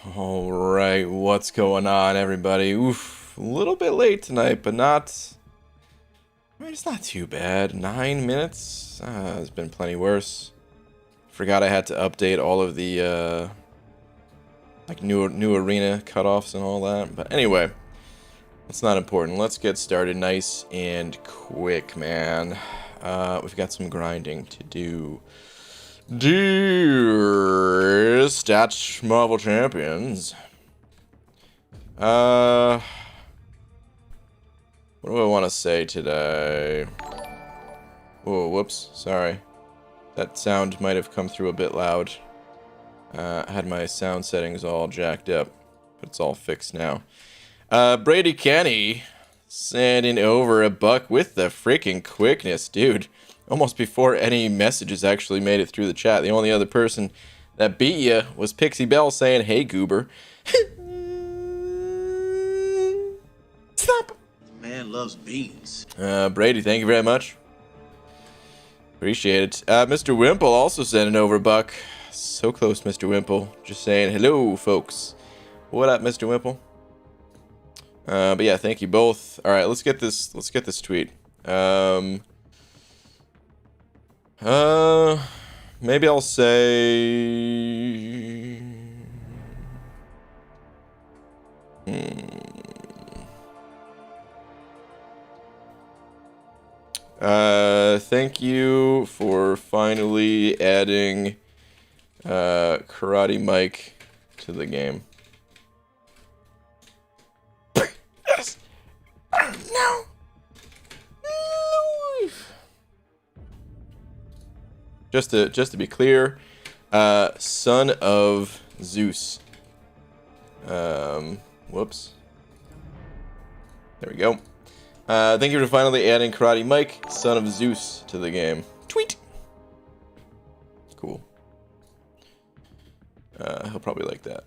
All right, what's going on, everybody? Oof, a little bit late tonight, but not. I mean, it's not too bad. 9 minutes. It's been plenty worse. Forgot I had to update all of the like new arena cutoffs and all that. But anyway, that's not important. Let's get started nice and quick, man. We've got some grinding to do. Dear Stats Marvel Champions. What do I want to say today? Oh, whoops. Sorry. That sound might have come through a bit loud. I had my sound settings all jacked up, but it's all fixed now. Brady Kenny sending over a buck with the freaking quickness, dude. Almost before any messages actually made it through the chat. The only other person that beat you was Pixie Bell saying, "Hey, goober." Stop. Man loves beans. Brady, thank you very much. Appreciate it. Mr. Wimple also sending over a buck. So close, Mr. Wimple. Just saying hello, folks. What up, Mr. Wimple? But yeah, thank you both. All right, let's get this tweet. Maybe I'll say... Thank you for finally adding, Karate Mike to the game. Yes! No! Just to be clear, son of Zeus. Whoops. There we go. Thank you for finally adding Karate Mike, son of Zeus, to the game. Tweet. Cool. He'll probably like that.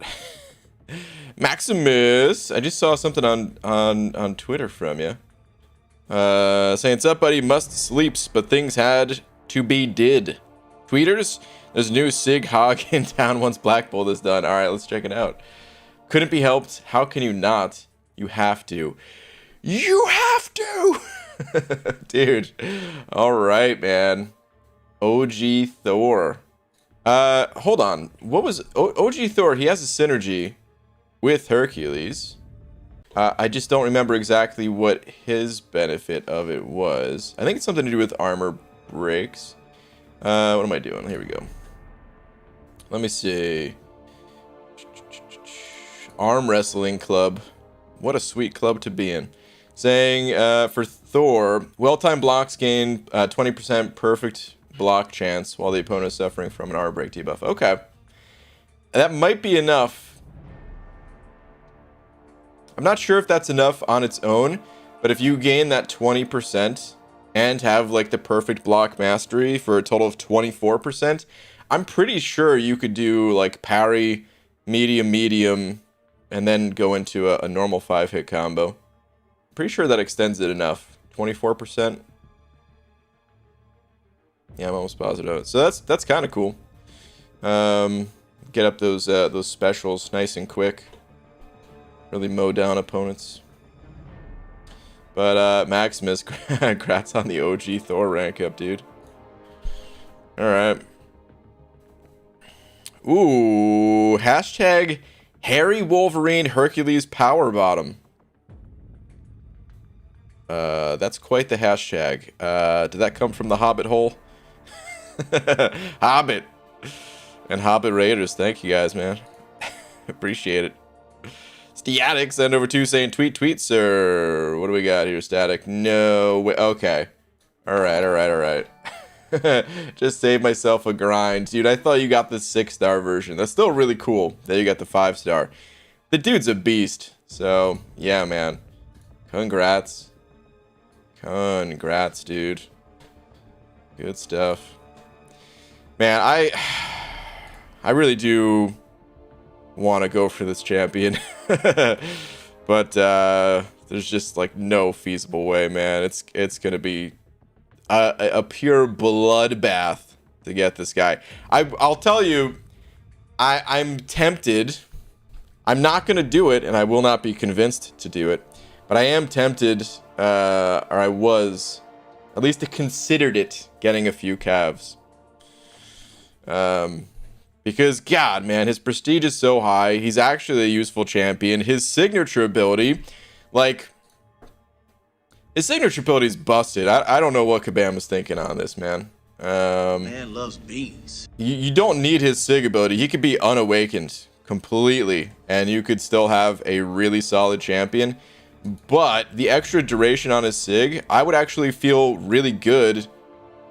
Maximus, I just saw something on Twitter from you. Saying, "What's up, buddy? Must sleeps, but things had to be did." Tweeters, there's a new Sig Hog in town once Black Bolt is done. All right, let's check it out. Couldn't be helped. How can you not? You have to. You have to! Dude. All right, man. OG Thor. Hold on. What was... OG Thor, he has a synergy with Hercules. I just don't remember exactly what his benefit of it was. I think it's something to do with armor breaks. What am I doing? Here we go. Let me see. Arm Wrestling Club. What a sweet club to be in. Saying, for Thor, well-timed blocks gain 20% perfect block chance while the opponent is suffering from an armor break debuff. Okay. That might be enough. I'm not sure if that's enough on its own, but if you gain that 20% and have like the perfect block mastery for a total of 24%, I'm pretty sure you could do like parry, medium, and then go into a normal 5-hit combo. Pretty sure that extends it enough. 24%. Yeah, I'm almost positive of it. So that's kind of cool. Get up those specials nice and quick. Really mow down opponents. But Maximus, congrats on the OG Thor rank up, dude. All right. Ooh, hashtag Harry Wolverine Hercules Power Bottom. That's quite the hashtag. Did that come from the Hobbit hole? Hobbit. And Hobbit Raiders, thank you guys, man. Appreciate it. Static send over 2 saying, tweet, sir. What do we got here, Static? No way. Okay. All right. Just save myself a grind. Dude, I thought you got the 6-star version. That's still really cool that you got the 5-star. The dude's a beast. So, yeah, man. Congrats. Congrats, dude. Good stuff. Man, I really do want to go for this champion. But there's just like no feasible way, man. It's gonna be a pure bloodbath to get this guy. I'll tell you, I'm tempted I'm not going to do it, and I will not be convinced to do it. But I am tempted, or I was, at least considered it, getting a few calves. Because, God, man, his prestige is so high. He's actually a useful champion. His signature ability, like, his signature ability is busted. I don't know what Kabam was thinking on this, man. Man loves beans. You don't need his sig ability. He could be unawakened completely, and you could still have a really solid champion. But the extra duration on his sig, I would actually feel really good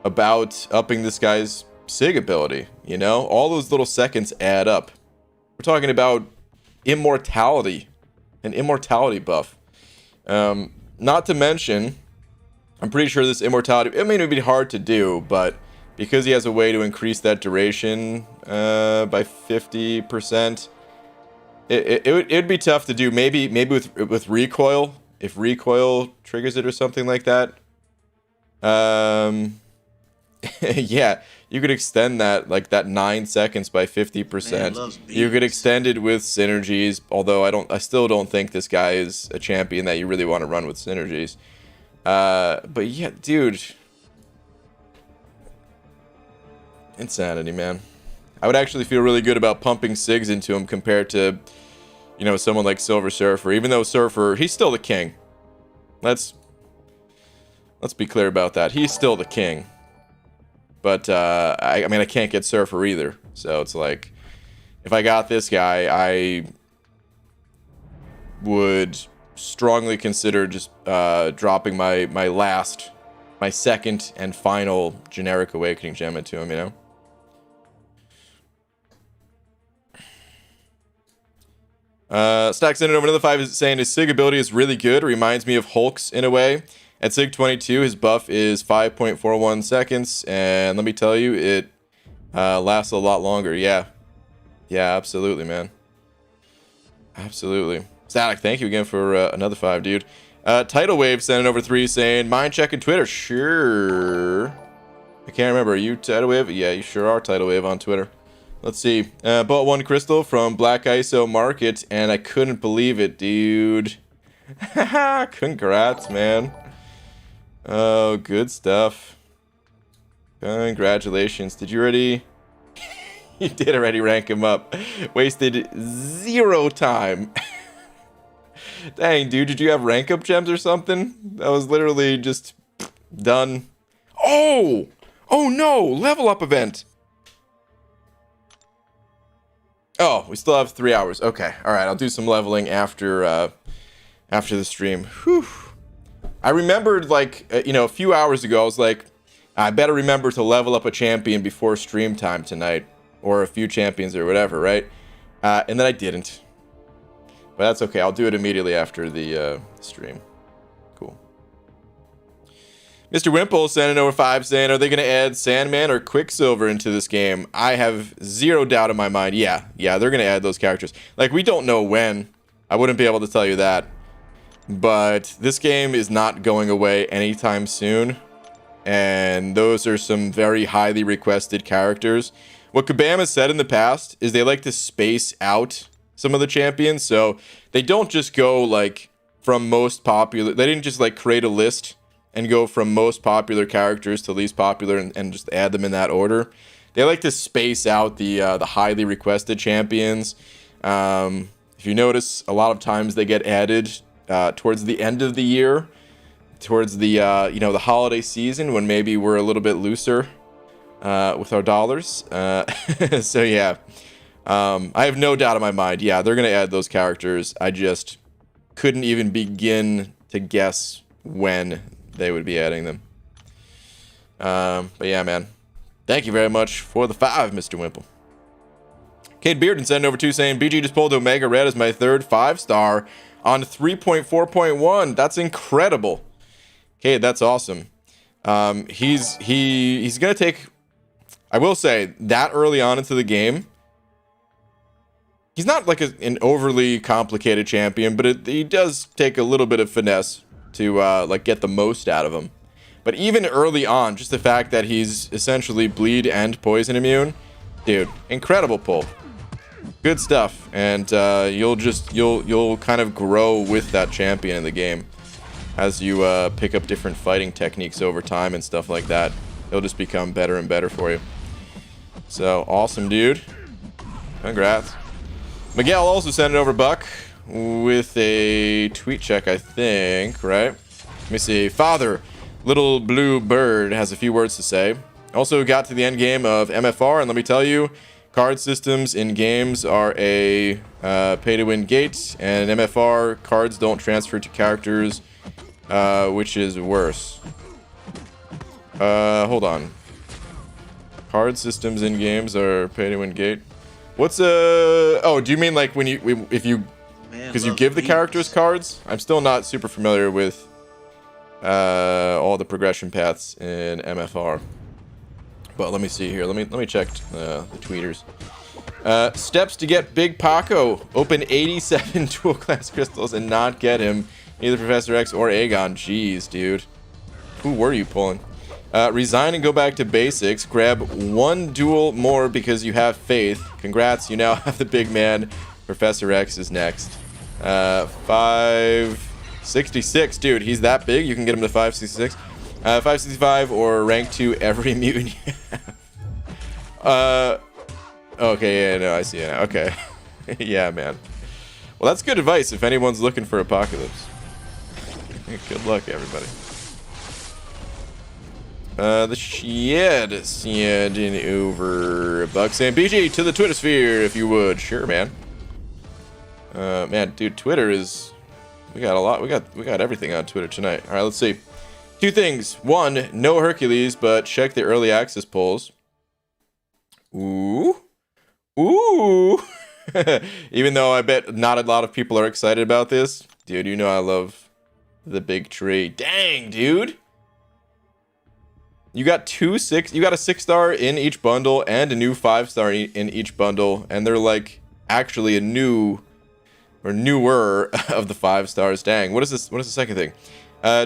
about upping this guy's sig ability. You know, all those little seconds add up. We're talking about immortality, an immortality buff. Not to mention, I'm pretty sure this immortality, it may be hard to do, but because he has a way to increase that duration by 50%, it'd be tough to do. Maybe with recoil, if recoil triggers it or something like that. Yeah, you could extend that, like that 9 seconds by 50%. You could extend it with synergies, although I still don't think this guy is a champion that you really want to run with synergies. But yeah, dude, insanity, man. I would actually feel really good about pumping SIGs into him compared to, you know, someone like Silver Surfer. Even though Surfer, he's still the king. Let's be clear about that. He's still the king. But I mean, I can't get Surfer either. So it's like, if I got this guy, I would strongly consider just dropping my second and final generic awakening gem into him, you know? Stack sending over another 5 is saying his sig ability is really good. Reminds me of Hulk's in a way. At sig 22, his buff is 5.41 seconds, and let me tell you, it lasts a lot longer. Yeah, absolutely, man. Absolutely. Static, thank you again for another 5, dude. Tidal Wave sending over 3 saying, mind checking Twitter. Sure. I can't remember. Are you Tidal Wave? Yeah, you sure are Tidal Wave on Twitter. Let's see. Bought 1 crystal from Black ISO Market, and I couldn't believe it, dude. Congrats, man. Oh, good stuff. Congratulations. Did you already... You did already rank him up. Wasted 0 time. Dang, dude, did you have rank up gems or something? That was literally just done. Oh! Oh no! Level up event! Oh, we still have 3 hours. Okay, alright, I'll do some leveling after the stream. Whew. I remembered, like, you know, a few hours ago, I was like, I better remember to level up a champion before stream time tonight. Or a few champions or whatever, right? And then I didn't. But that's okay. I'll do it immediately after the stream. Cool. Mr. Wimple sending over 5 saying, are they going to add Sandman or Quicksilver into this game? I have 0 doubt in my mind. Yeah, they're going to add those characters. Like, we don't know when. I wouldn't be able to tell you that. But this game is not going away anytime soon. And those are some very highly requested characters. What Kabam has said in the past is they like to space out some of the champions. So they don't just go like from most popular. They didn't just like create a list and go from most popular characters to least popular and just add them in that order. They like to space out the highly requested champions. If you notice, a lot of times they get added towards the end of the year, towards the the holiday season when maybe we're a little bit looser with our dollars. So yeah, I have no doubt in my mind. Yeah, they're gonna add those characters. I just couldn't even begin to guess when they would be adding them. But yeah, man, thank you very much for the 5, Mr. Wimple. Kate Bearden sending over 2 saying, BG just pulled Omega Red as my 3rd 5-star on 3.4.1. That's incredible. Okay, that's awesome. He's gonna take, I will say, that early on into the game, he's not like an overly complicated champion, but he does take a little bit of finesse to like get the most out of him. But even early on, just the fact that he's essentially bleed and poison immune, dude, incredible pull. Good stuff, and you'll kind of grow with that champion in the game as you pick up different fighting techniques over time and stuff like that. It'll just become better and better for you. So awesome, dude. Congrats. Miguel also sent it over Buck with a tweet check, I think, right? Let me see. Father, little blue bird, has a few words to say. Also got to the end game of MFR, and let me tell you, card systems in games are a pay-to-win gate, and in MFR, cards don't transfer to characters, which is worse. Hold on. Card systems in games are pay-to-win gate. What's oh, do you mean like when you if you because you give the characters cards? I'm still not super familiar with all the progression paths in MFR. But let me see here. Let me check the tweeters. Steps to get Big Paco. Open 87 dual class crystals and not get him. Either Professor X or Aegon. Jeez, dude. Who were you pulling? Resign and go back to basics. Grab one duel more because you have faith. Congrats, you now have the big man. Professor X is next. 566, dude. He's that big. You can get him to 566. 565 or rank 2 every mutant you have. Okay, yeah, no, I see it now. Okay. Yeah, man. Well, that's good advice if anyone's looking for Apocalypse. Good luck, everybody. The shed sending over Buck saying BG to the Twitter sphere if you would. Sure, man. Man, dude, Twitter is we got a lot. We got everything on Twitter tonight. All right, let's see. Two things. One, no Hercules, but check the early access polls. Ooh. Even though I bet not a lot of people are excited about this. Dude, you know I love the big tree. Dang, dude. You got a 6-star in each bundle and a new 5-star in each bundle, and they're like actually a new or newer of the 5 stars. Dang, what is this? What is the second thing?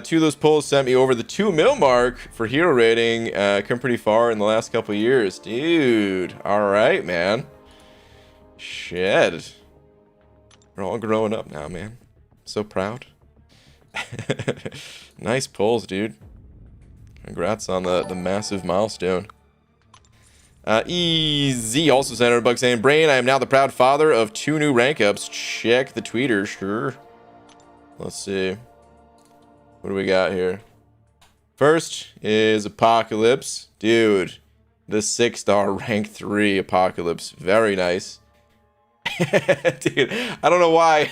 Two of those polls sent me over the 2 mil mark for hero rating. Come pretty far in the last couple of years, dude. All right, man. Shit, we're all growing up now, man. So proud. Nice polls, dude. Congrats on the massive milestone. Easy also sent out a bug saying, Brain, I am now the proud father of 2 new rank ups. Check the tweeter, sure. Let's see. What do we got here? First is Apocalypse. Dude, the 6-star rank 3 Apocalypse. Very nice. Dude, I don't know why.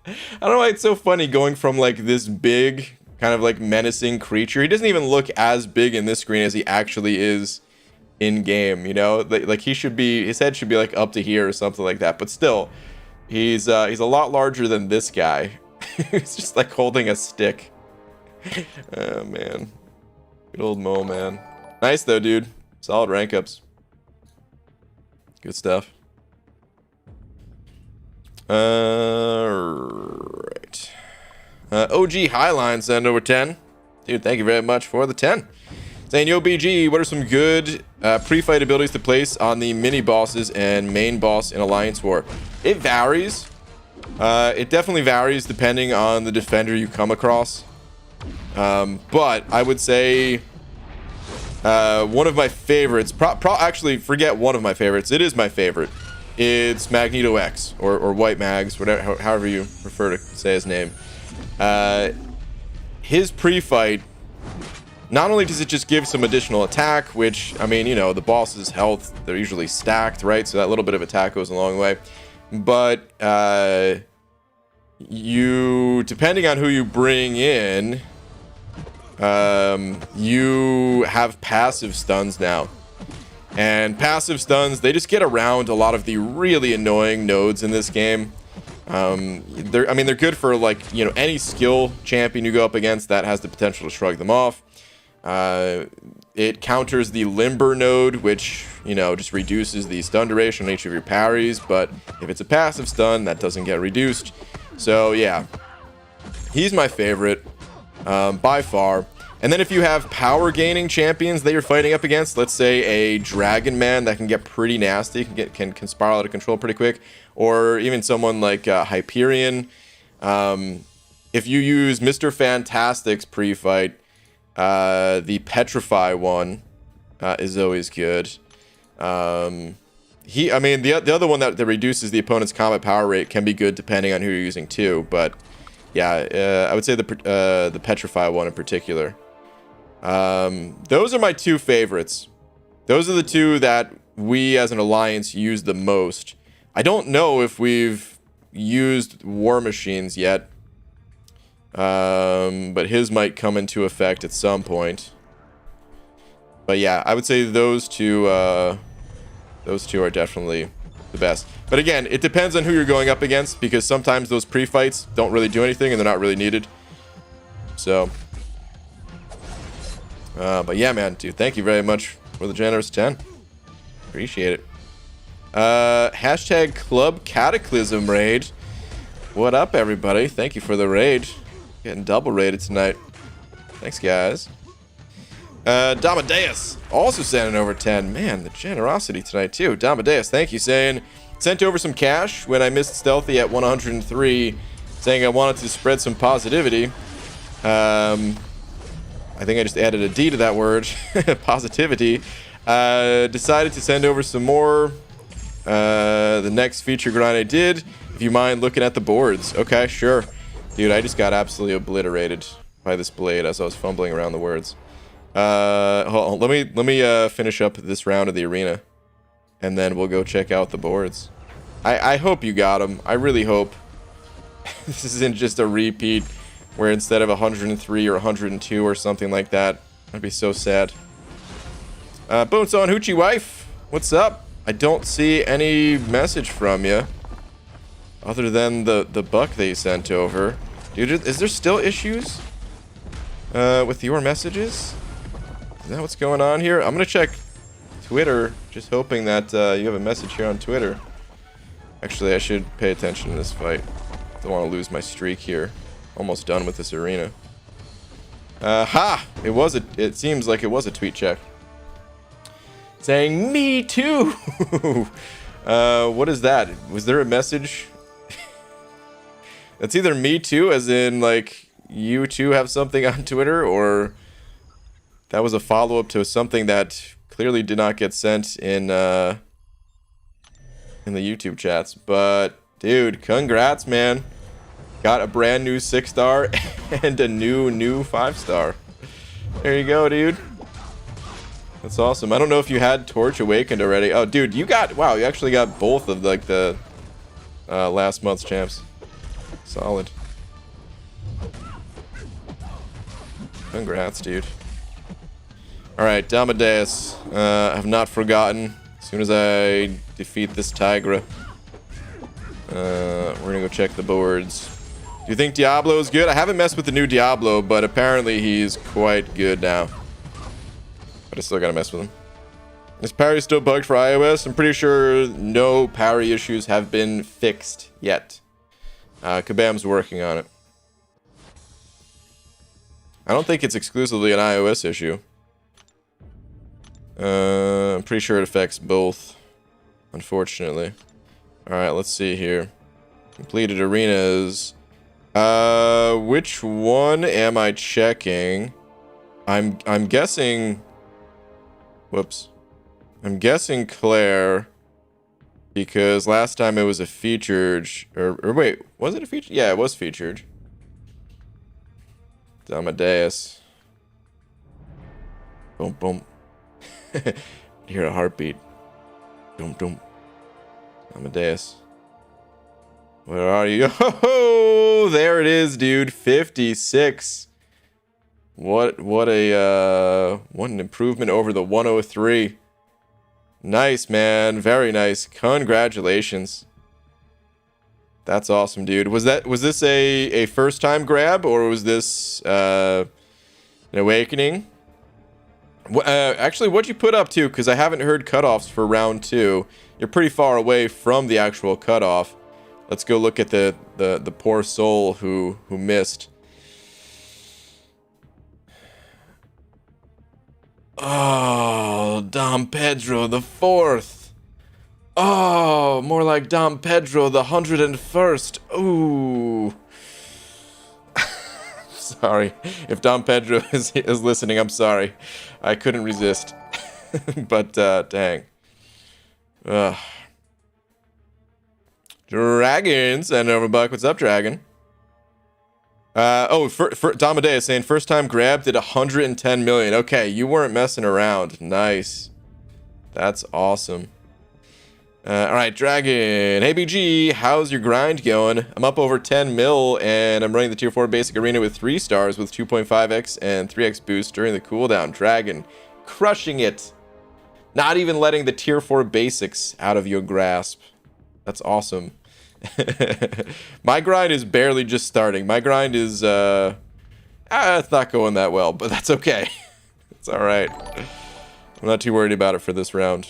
I don't know why it's so funny going from like this big kind of like menacing creature. He doesn't even look as big in this screen as he actually is in game, you know? Like he should be, his head should be like up to here or something like that, but still he's a lot larger than this guy. He's just like holding a stick. Oh man, good old Mo, man. Nice though, dude. Solid rank ups. Good stuff. Right. OG Highline send over 10. Dude, thank you very much for the 10. Saying, yo, BG, what are some good pre-fight abilities to place on the mini-bosses and main boss in Alliance War? It varies. It definitely varies depending on the defender you come across. But I would say one of my favorites, actually, forget one of my favorites. It is my favorite. It's Magneto X, or White Mags, whatever, however you prefer to say his name. His pre-fight, not only does it just give some additional attack, which, I mean, you know, the boss's health, they're usually stacked, right? So that little bit of attack goes a long way. But depending on who you bring in, you have passive stuns now. And passive stuns, they just get around a lot of the really annoying nodes in this game. They're good for, like, you know, any skill champion you go up against that has the potential to shrug them off. It counters the limber node, which, you know, just reduces the stun duration on each of your parries, but if it's a passive stun, that doesn't get reduced. So yeah, he's my favorite by far. And then if you have power gaining champions that you're fighting up against, let's say a Dragon Man that can get pretty nasty, can spiral out of control pretty quick, or even someone like Hyperion. If you use Mr. Fantastic's pre-fight, the Petrify one is always good. The other one that reduces the opponent's combat power rate can be good depending on who you're using too. But yeah, I would say the Petrify one in particular. Those are my two favorites. Those are the two that we as an alliance use the most. I don't know if we've used War Machines yet. But his might come into effect at some point. But yeah, I would say those two are definitely the best. But again, it depends on who you're going up against, because sometimes those pre-fights don't really do anything and they're not really needed. So, but yeah, man, dude, thank you very much for the generous 10. Appreciate it. Hashtag Club Cataclysm raid. What up, everybody? Thank you for the raid. Getting double rated tonight. Thanks, guys. Domadeus also sending over 10. Man, the generosity tonight, too. Domadeus, thank you. Saying, sent over some cash when I missed Stealthy at 103. Saying I wanted to spread some positivity. I think I just added a D to that word. Positivity. Decided to send over some more. The next feature grind I did. If you mind looking at the boards. Okay, sure. Dude, I just got absolutely obliterated by this blade as I was fumbling around the words. Hold on, let me finish up this round of the arena, and then we'll go check out the boards. I hope you got them. I really hope this isn't just a repeat where instead of 103 or 102 or something like that. I'd be so sad. Boonson Hoochie Wife, what's up? I don't see any message from you other than the buck that you sent over. Dude, is there still issues with your messages? Is that what's going on here? I'm gonna check Twitter, just hoping that you have a message here on Twitter. Actually, I should pay attention to this fight. Don't want to lose my streak here. Almost done with this arena. Ha! It seems like it was a tweet check. Saying, me too! What is that? Was there a message? It's either me too, as in, like, you too have something on Twitter, or that was a follow-up to something that clearly did not get sent in the YouTube chats. But, dude, congrats, man. Got a brand new 6-star and a new 5-star. There you go, dude. That's awesome. I don't know if you had Torch Awakened already. Oh, dude, you actually got both of, like, the last month's champs. Solid. Congrats, dude. Alright, Domadeus. I have not forgotten. As soon as I defeat this Tigra, we're gonna go check the boards. Do you think Diablo is good? I haven't messed with the new Diablo, but apparently he's quite good now. But I still gotta mess with him. Is parry still bugged for iOS? I'm pretty sure no parry issues have been fixed yet. Kabam's working on it. I don't think it's exclusively an iOS issue. I'm pretty sure it affects both, unfortunately. Alright, let's see here. Completed arenas. Which one am I checking? I'm guessing... Whoops. I'm guessing Claire, because last time it was a featured... Or wait, was it a featured? Yeah, it was featured. Domadeus. Boom, boom. Hear a heartbeat. Doom, doom. Domadeus. Where are you? Oh, there it is, dude. 56. What an improvement over the 103. Nice, man. Very nice. Congratulations. That's awesome, dude. Was this a first time grab, or was this an awakening? Actually, what'd you put up to? Because I haven't heard cutoffs for round 2. You're pretty far away from the actual cutoff. Let's go look at the poor soul who missed. Oh, Dom Pedro the Fourth. Oh, more like Dom Pedro the 101st. Ooh. Sorry. If Dom Pedro is listening, I'm sorry. I couldn't resist. But, dang. Ugh. Dragon, send over buck. What's up, Dragon? Domina is saying first time grab did 110 million. Okay, you weren't messing around. Nice. That's awesome. All right, Dragon. Hey, BG, how's your grind going? I'm up over 10 mil, and I'm running the tier 4 basic arena with 3 stars with 2.5x and 3x boost during the cooldown. Dragon, crushing it. Not even letting the tier 4 basics out of your grasp. That's awesome. My grind is barely just starting. My grind is, it's not going that well, but that's okay. It's all right. I'm not too worried about it for this round.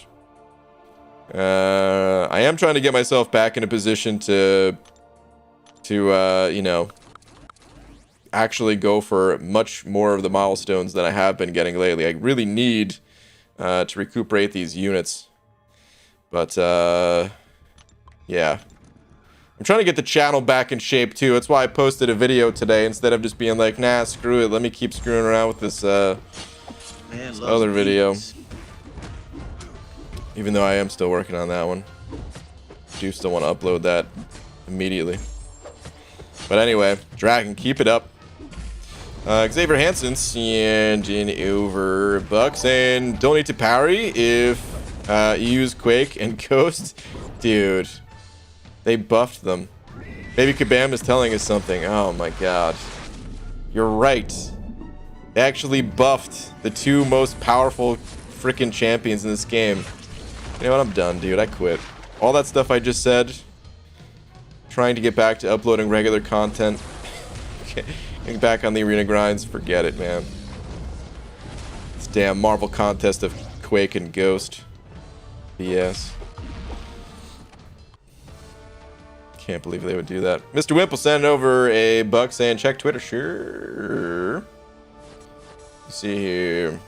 I am trying to get myself back in a position to you know, actually go for much more of the milestones than I have been getting lately. I really need to recuperate these units. But, yeah. I'm trying to get the channel back in shape, too. That's why I posted a video today instead of just being like, nah, screw it. Let me keep screwing around with this, this other video. Even though I am still working on that one. I do still want to upload that immediately. But anyway, Dragon, keep it up. Xavier Hansen, sending over bucks, and don't need to parry if you use Quake and Ghost. Dude, they buffed them. Maybe Kabam is telling us something. Oh my god. You're right. They actually buffed the 2 most powerful freaking champions in this game. You know what? I'm done, dude. I quit. All that stuff I just said. Trying to get back to uploading regular content. Getting back on the arena grinds. Forget it, man. This damn Marvel contest of Quake and Ghost. BS. Can't believe they would do that. Mr. Wimple sent over a buck saying check Twitter. Sure. Let's see here.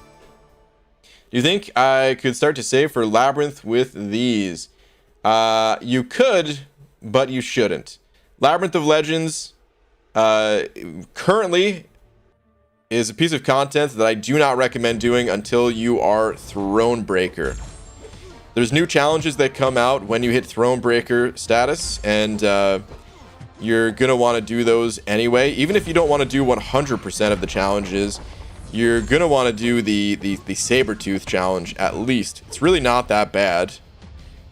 Do you think I could start to save for Labyrinth with these? You could, but you shouldn't. Labyrinth of Legends currently is a piece of content that I do not recommend doing until you are Thronebreaker. There's new challenges that come out when you hit Thronebreaker status, and you're going to want to do those anyway. Even if you don't want to do 100% of the challenges, you're going to want to do the Sabertooth challenge at least. It's really not that bad.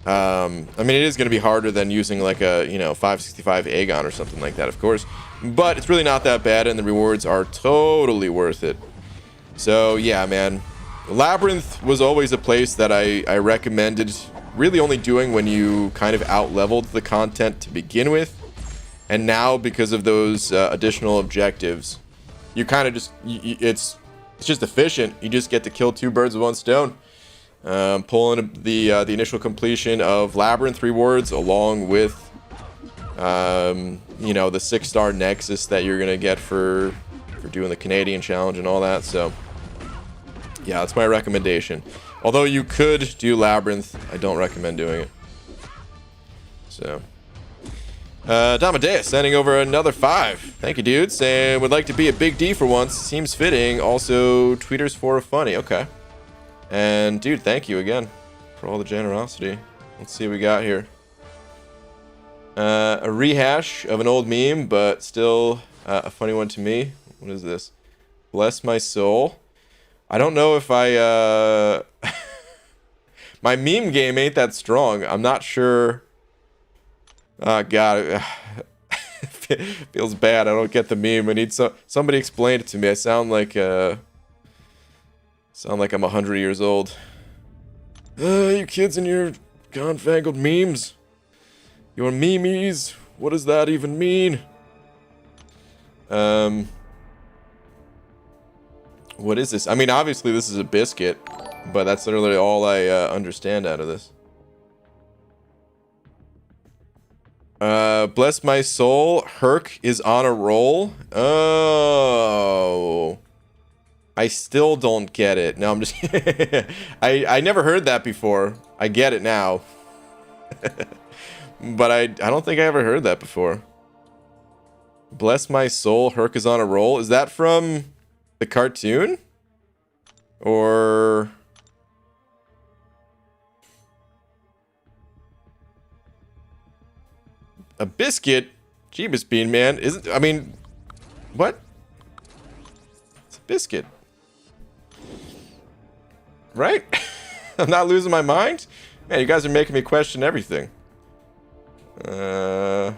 I mean, it is going to be harder than using like a, 565 Aegon or something like that, of course. But it's really not that bad, and the rewards are totally worth it. So, yeah, man. Labyrinth was always a place that I recommended really only doing when you kind of out-leveled the content to begin with. And now, because of those additional objectives, you kind of just... It's just efficient. You just get to kill 2 birds with 1 stone. Pulling the initial completion of Labyrinth rewards along with, the 6-star Nexus that you're going to get for doing the Canadian challenge and all that. So, yeah, that's my recommendation. Although you could do Labyrinth, I don't recommend doing it. So, Damadeus sending over another 5. Thank you, dude. Saying would like to be a big D for once. Seems fitting. Also, tweeters for funny. Okay. And, dude, thank you again for all the generosity. Let's see what we got here. A rehash of an old meme, but still a funny one to me. What is this? Bless my soul. I don't know if I... My meme game ain't that strong. I'm not sure... Oh, God. It feels bad. I don't get the meme. I need somebody explain it to me. I sound like I'm 100 years old. You kids and your confangled memes. Your memes. What does that even mean? What is this? I mean, obviously this is a biscuit, but that's literally all I understand out of this. Bless my soul. Herc is on a roll. Oh. I still don't get it. No, I'm just... I never heard that before. I get it now. But I don't think I ever heard that before. Bless my soul, Herc is on a roll. Is that from the cartoon? Or... a biscuit? Jeebus Bean Man. Isn't... I mean... what? It's a biscuit. Right? I'm not losing my mind? Man, you guys are making me question everything. God.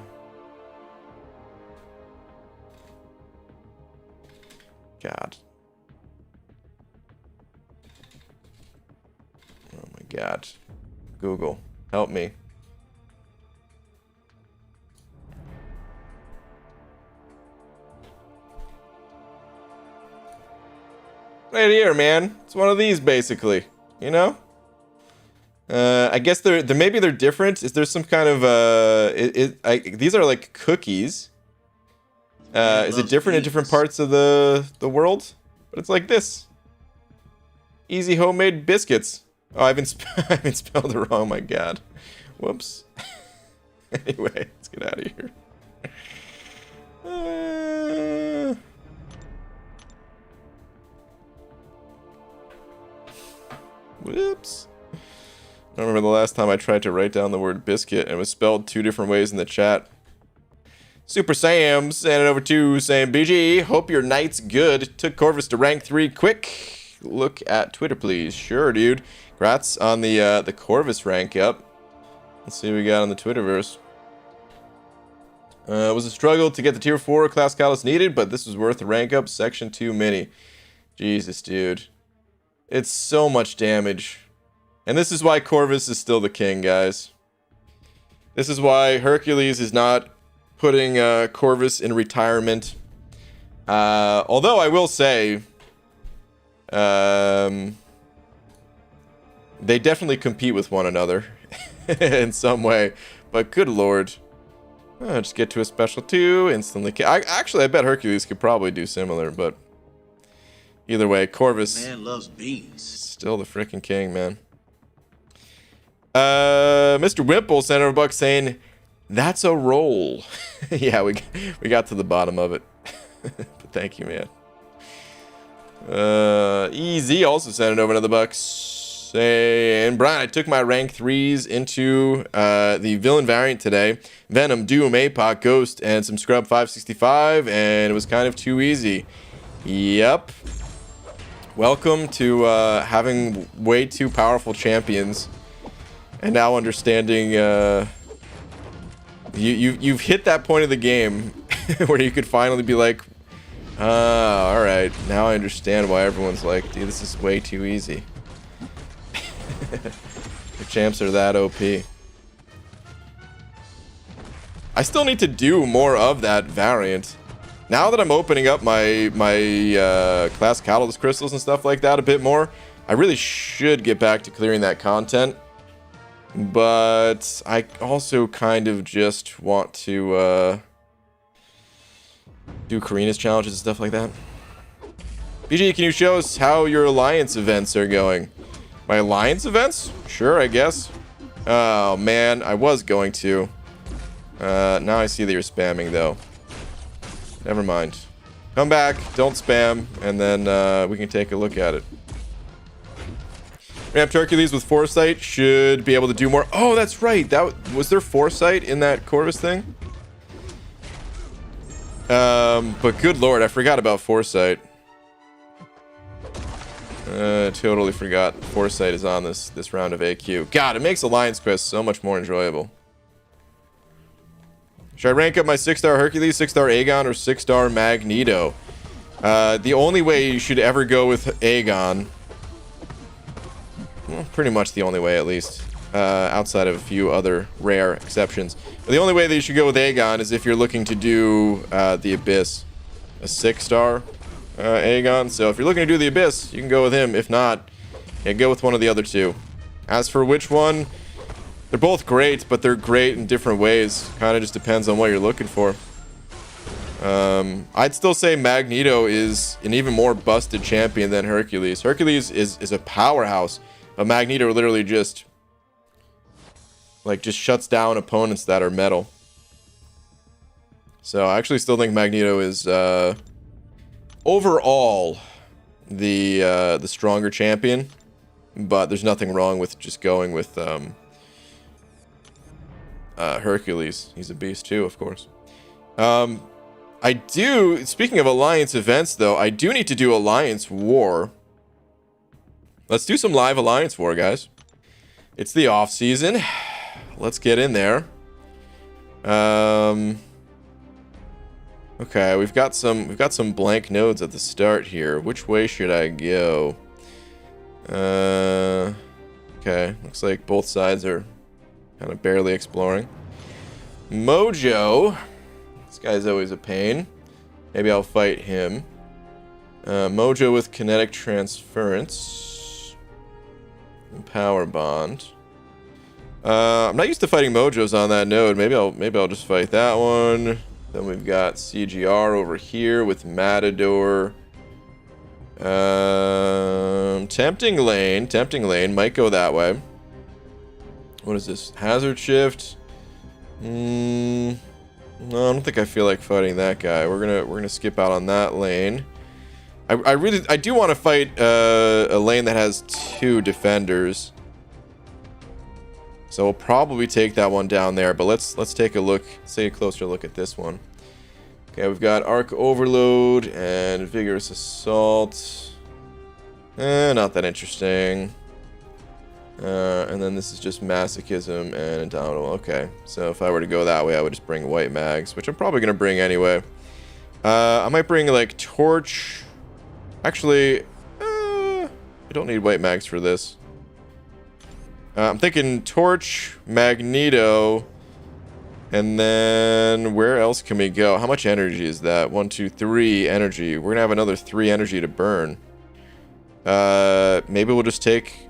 Oh my God. Google, help me. Right here, man. It's one of these, basically. You know? I guess maybe they're different. Is there some kind of these are like cookies. Is it different in different parts of the world? But it's like this. Easy homemade biscuits. Oh, I haven't spelled it wrong. Oh my God. Whoops. Anyway, let's get out of here. Whoops. I don't remember the last time I tried to write down the word biscuit and it was spelled 2 different ways in the chat. Super Sam sent it over to Sam BG. Hope your night's good. Took Corvus to rank 3 quick. Look at Twitter, please. Sure, dude. Congrats on the Corvus rank up. Let's see what we got on the Twitterverse. It was a struggle to get the tier 4 class catalyst needed, but this was worth the rank up. Section 2 mini. Jesus, dude. It's so much damage. And this is why Corvus is still the king, guys. This is why Hercules is not putting Corvus in retirement. Although I will say, they definitely compete with one another in some way. But good lord. Just get to a special 2, instantly. Actually, I bet Hercules could probably do similar, but either way, Corvus man loves beans. Still the freaking king, man. Mr. Wimple sent over a buck saying, "That's a roll." Yeah, we got to the bottom of it. But thank you, man. EZ also sent it over another buck saying, "Brian, I took my rank 3s into the villain variant today. Venom, Doom, APOC, Ghost, and some Scrub 565, and it was kind of too easy." Yep. Welcome to having way too powerful champions. And now understanding, you've hit that point of the game where you could finally be like, all right, now I understand why everyone's like, dude, this is way too easy. The champs are that OP. I still need to do more of that variant. Now that I'm opening up my class catalyst crystals and stuff like that a bit more, I really should get back to clearing that content. But I also kind of just want to do Karina's challenges and stuff like that. BG, can you show us how your alliance events are going? My alliance events? Sure, I guess. Oh man, I was going to. Now I see that you're spamming though. Never mind. Come back, don't spam, and then we can take a look at it. Ramp Hercules with Foresight should be able to do more. Oh, that's right. Was there Foresight in that Corvus thing? But good lord, I forgot about Foresight. Totally forgot Foresight is on this round of AQ. God, it makes Alliance Quest so much more enjoyable. Should I rank up my 6-star Hercules, 6-star Aegon, or 6-star Magneto? The only way you should ever go with Aegon, well, pretty much the only way at least, outside of a few other rare exceptions. But the only way that you should go with Aegon is if you're looking to do the Abyss, a 6-star Aegon. So if you're looking to do the Abyss, you can go with him. If not, yeah, go with one of the other two. As for which one, they're both great, but they're great in different ways. Kind of just depends on what you're looking for. I'd still say Magneto is an even more busted champion than Hercules. Hercules is a powerhouse, but Magneto literally just shuts down opponents that are metal. So I actually still think Magneto is overall the stronger champion, but there's nothing wrong with just going with Hercules. He's a beast too, of course. Speaking of Alliance events, though, I do need to do Alliance War. Let's do some live Alliance War, guys. It's the off season. Let's get in there. Okay, we've got some blank nodes at the start here. Which way should I go? Okay, looks like both sides are kind of barely exploring. Mojo. This guy's always a pain. Maybe I'll fight him. Mojo with kinetic transference. And power bond. I'm not used to fighting Mojos on that node. Maybe I'll just fight that one. Then we've got CGR over here with Matador. Tempting lane might go that way. What is this? Hazard shift. No, I don't think I feel like fighting that guy. We're gonna skip out on that lane. I do want to fight a lane that has 2 defenders. So we'll probably take that one down there, but let's take a closer look at this one. Okay, we've got Arc Overload and Vigorous Assault. Not that interesting. And then this is just Masochism and Indomitable. Okay, so if I were to go that way, I would just bring White Mags, which I'm probably going to bring anyway. I might bring, like, Torch. Actually, I don't need White Mags for this. I'm thinking Torch, Magneto, and then where else can we go? How much energy is that? 1, 2, 3 energy. We're going to have another 3 energy to burn. Maybe we'll just take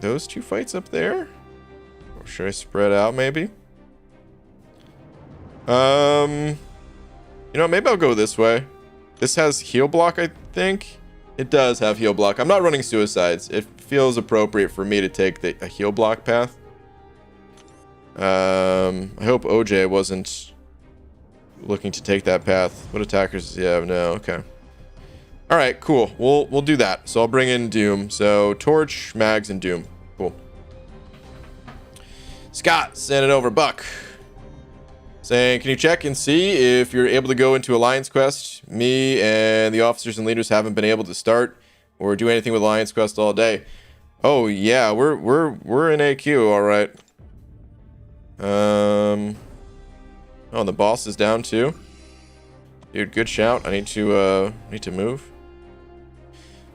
those 2 fights up there? Or should I spread out, maybe? You know, maybe I'll go this way. This has heal block, I think. It does have heal block. I'm not running suicides. It feels appropriate for me to take a heal block path. I hope OJ wasn't looking to take that path. What attackers does he have? No, okay. Alright, cool. We'll do that. So I'll bring in Doom. So Torch, Mags, and Doom. Cool. Scott, send it over. Buck. Saying, can you check and see if you're able to go into Alliance Quest? Me and the officers and leaders haven't been able to start or do anything with Alliance Quest all day. Oh yeah, we're in AQ, all right. Oh, and the boss is down too. Dude, good shout. I need to move.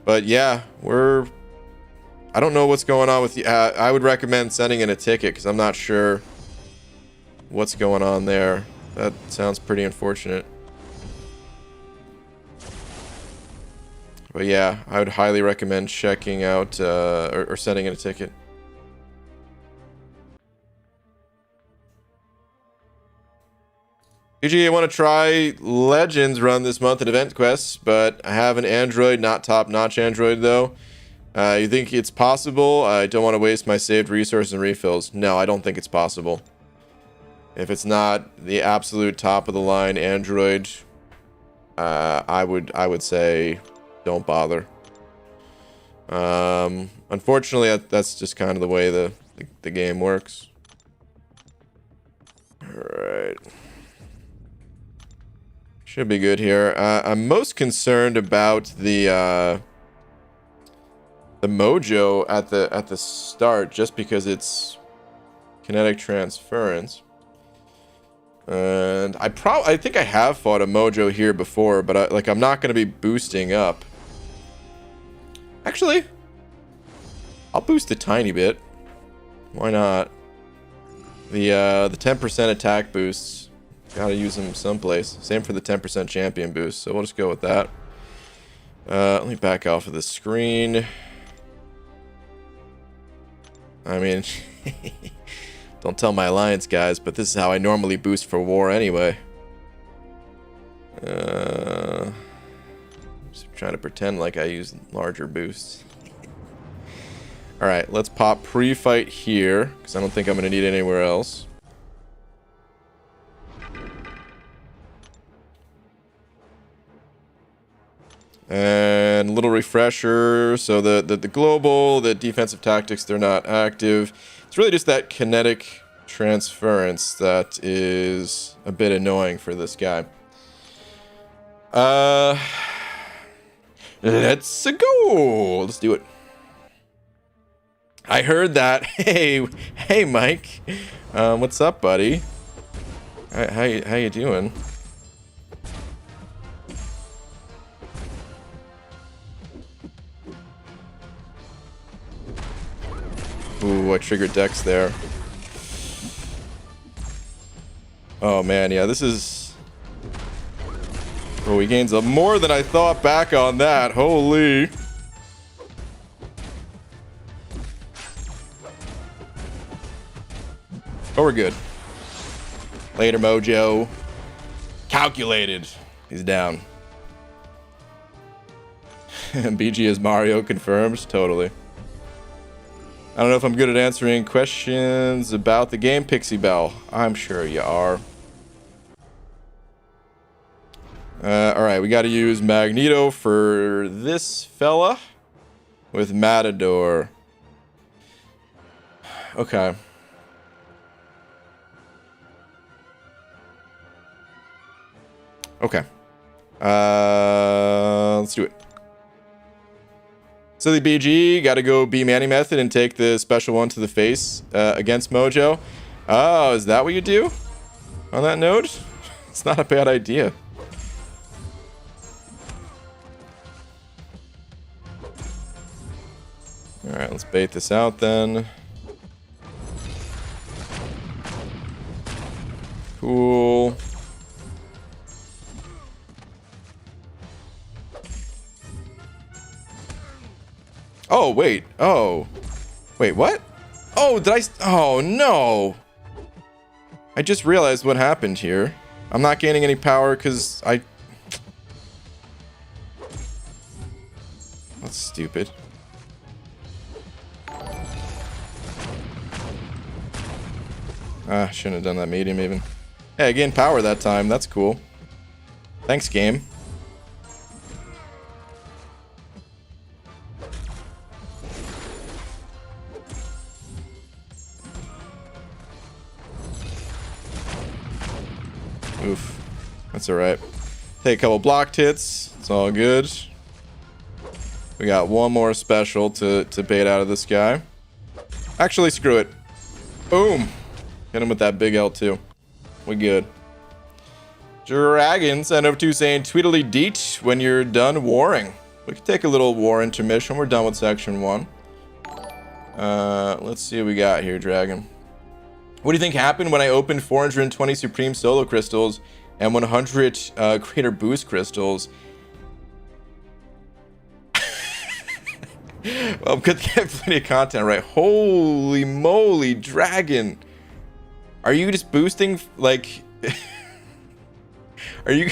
But yeah, I don't know what's going on with the. I would recommend sending in a ticket because I'm not sure what's going on there. That sounds pretty unfortunate. But yeah, I would highly recommend checking out or sending in a ticket. PG, I want to try Legends run this month at Event Quests, but I have an Android, not top-notch Android though. You think it's possible? I don't want to waste my saved resources and refills. No, I don't think it's possible. If it's not the absolute top of the line Android, I would say don't bother. Unfortunately, that's just kind of the way the game works. All right. Should be good here. I'm most concerned about the Mojo at the start, just because it's kinetic transference. And I think I have fought a Mojo here before, but I'm not going to be boosting up. Actually, I'll boost a tiny bit. Why not? The 10% attack boosts. Gotta use them someplace. Same for the 10% champion boost, so we'll just go with that. Let me back off of the screen. I mean, don't tell my alliance guys, but this is how I normally boost for war anyway. Just trying to pretend like I use larger boosts. Alright, let's pop pre-fight here, because I don't think I'm going to need it anywhere else. And a little refresher, so the global, the defensive tactics, they're not active. It's really just that kinetic transference that is a bit annoying for this guy. Let's go. Let's do it. I heard that. Hey, Mike. What's up, buddy? How you doing? Ooh, I triggered Dex there. Oh man, yeah, this is... Oh, he gains more than I thought back on that. Holy. Oh, we're good. Later, Mojo. Calculated. He's down. BG is Mario confirmed. Totally. I don't know if I'm good at answering questions about the game, Pixie Bell. I'm sure you are. Alright, we got to use Magneto for this fella with Matador. Okay. Okay. Let's do it. So the BG got to go B Manny method and take the special one to the face against Mojo. Oh, is that what you do on that node? It's not a bad idea. All right, let's bait this out then. Cool. Oh, wait. Oh. Wait, what? Oh, did I... Oh, no. I just realized what happened here. I'm not gaining any power because I... That's stupid. Ah, shouldn't have done that medium even. Hey, I gained power that time. That's cool. Thanks, game. Oof. That's alright. Take a couple blocked hits. It's all good. We got one more special to bait out of this guy. Actually, screw it. Boom. Hit him with that big L2. We good. Dragons send over to saying tweedly deet when you're done warring. We can take a little war intermission. We're done with section 1. Let's see what we got here, Dragon. What do you think happened when I opened 420 Supreme Solo Crystals and 100 Greater Boost Crystals? Well, good to get plenty of content, right? Holy moly, Dragon. Are you just boosting, like... Are you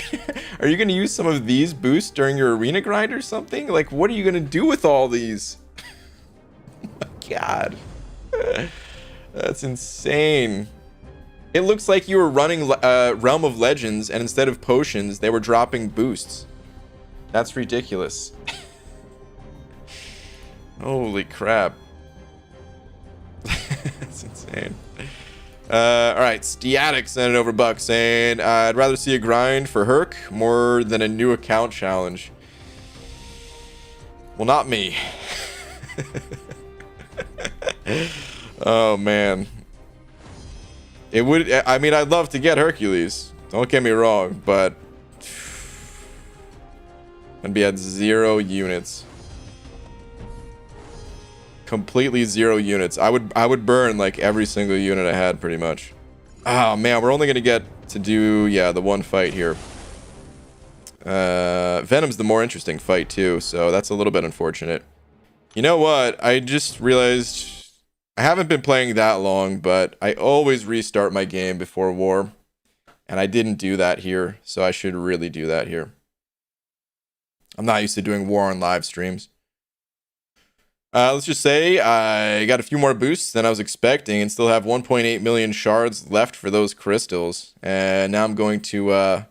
gonna use some of these boosts during your arena grind or something? Like, what are you gonna do with all these? Oh my god. That's insane. It looks like you were running Realm of Legends, and instead of potions, they were dropping boosts. That's ridiculous. Holy crap. That's insane. Alright, Stiatic sent it over Buck saying, I'd rather see a grind for Herc more than a new account challenge. Well, not me. Oh, man. It would, I mean, I'd love to get Hercules. Don't get me wrong, but I'd be at 0 units. Completely 0 units. I would burn like every single unit I had pretty much. Oh man, we're only gonna get to do, yeah, the one fight here. Venom's the more interesting fight too, so that's a little bit unfortunate. You know what? I just realized I haven't been playing that long, but I always restart my game before war. And I didn't do that here, so I should really do that here. I'm not used to doing war on live streams. Let's just say I got a few more boosts than I was expecting and still have 1.8 million shards left for those crystals. And now I'm going to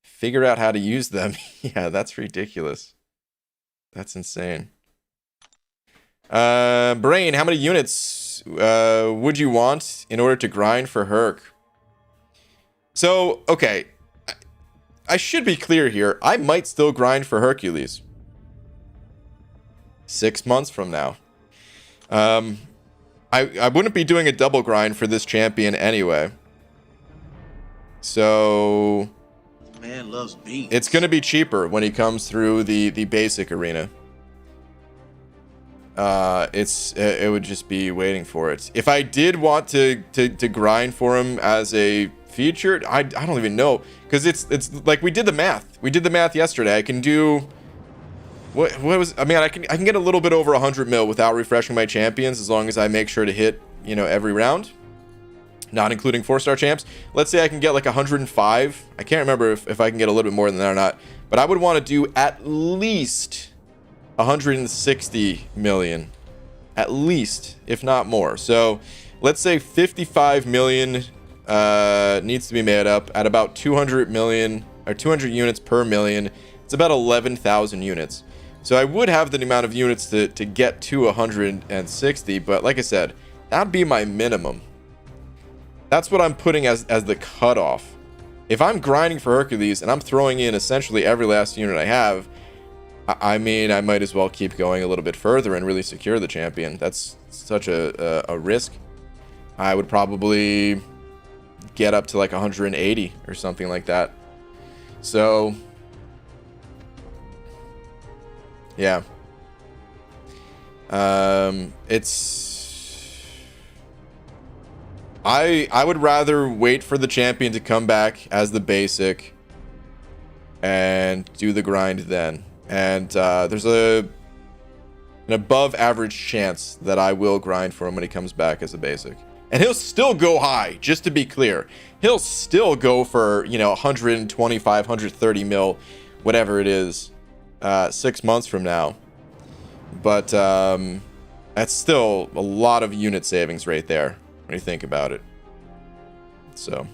figure out how to use them. Yeah, that's ridiculous. That's insane. Brain, how many units would you want in order to grind for Herc? So, okay. I should be clear here. I might still grind for Hercules. 6 months from now. I wouldn't be doing a double grind for this champion anyway. So Man loves beans. it's going to be cheaper when he comes through the basic arena. It would just be waiting for it. If I did want to grind for him as a feature, I don't even know, because it's like we did the math. We did the math yesterday. I can do what was, I mean, I can get a little bit over 100 mil without refreshing my champions, as long as I make sure to hit, you know, every round, not including 4-star champs. Let's say I can get like 105. I can't remember if I can get a little bit more than that or not, but I would want to do at least 160 million, at least, if not more. So let's say 55 million needs to be made up at about 200 million, or 200 units per million. It's about 11,000 units. So I would have the amount of units to get to 160, but like I said, that'd be my minimum. That's what I'm putting as the cutoff. If I'm grinding for Hercules and I'm throwing in essentially every last unit I have, I mean, I might as well keep going a little bit further and really secure the champion. That's such a risk. I would probably get up to like 180 or something like that. So yeah. I would rather wait for the champion to come back as the basic and do the grind then. And there's an above average chance that I will grind for him when he comes back as a basic. And he'll still go high, just to be clear. He'll still go for, you know, 125, 130 mil, whatever it is, 6 months from now. But that's still a lot of unit savings right there when you think about it. So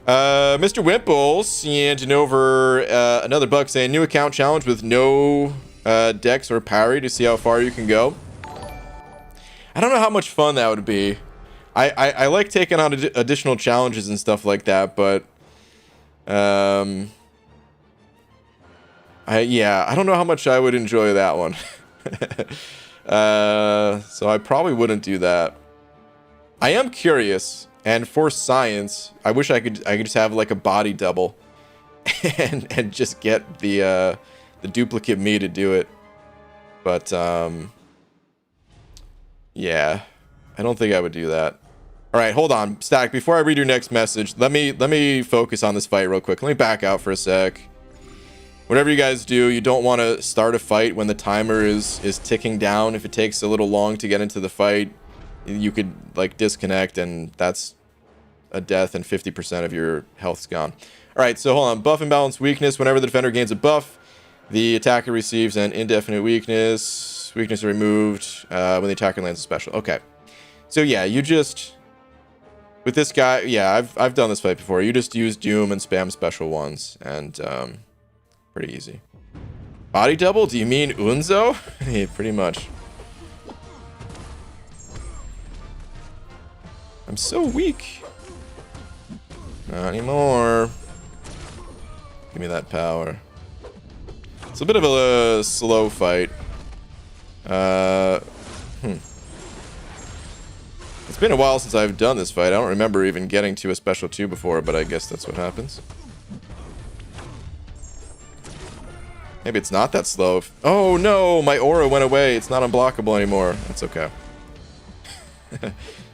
Mr. Wimple sent over another buck saying new account challenge with no dex or parry to see how far you can go. I don't know how much fun that would be. I like taking on additional challenges and stuff like that, but I don't know how much I would enjoy that one. So I probably wouldn't do that. I am curious, and for science, I wish I could just have like a body double and just get the duplicate me to do it. But yeah, I don't think I would do that. All right, hold on, Stack. Before I read your next message, let me focus on this fight real quick. Let me back out for a sec. Whatever you guys do, you don't want to start a fight when the timer is ticking down. If it takes a little long to get into the fight, you could like disconnect, and that's a death, and 50% of your health's gone. All right, so hold on. Buff and balance weakness. Whenever the defender gains a buff, the attacker receives an indefinite weakness. Weakness removed when the attacker lands a special. Okay, so yeah, you just, with this guy, yeah, I've done this fight before. You just use Doom and spam special ones, and pretty easy. Body double? Do you mean Unzo? Yeah, pretty much. I'm so weak. Not anymore. Give me that power. It's a bit of a slow fight. It's been a while since I've done this fight. I don't remember even getting to a special 2 before, but I guess that's what happens. Maybe it's not that slow. Oh no, my aura went away. It's not unblockable anymore. That's okay.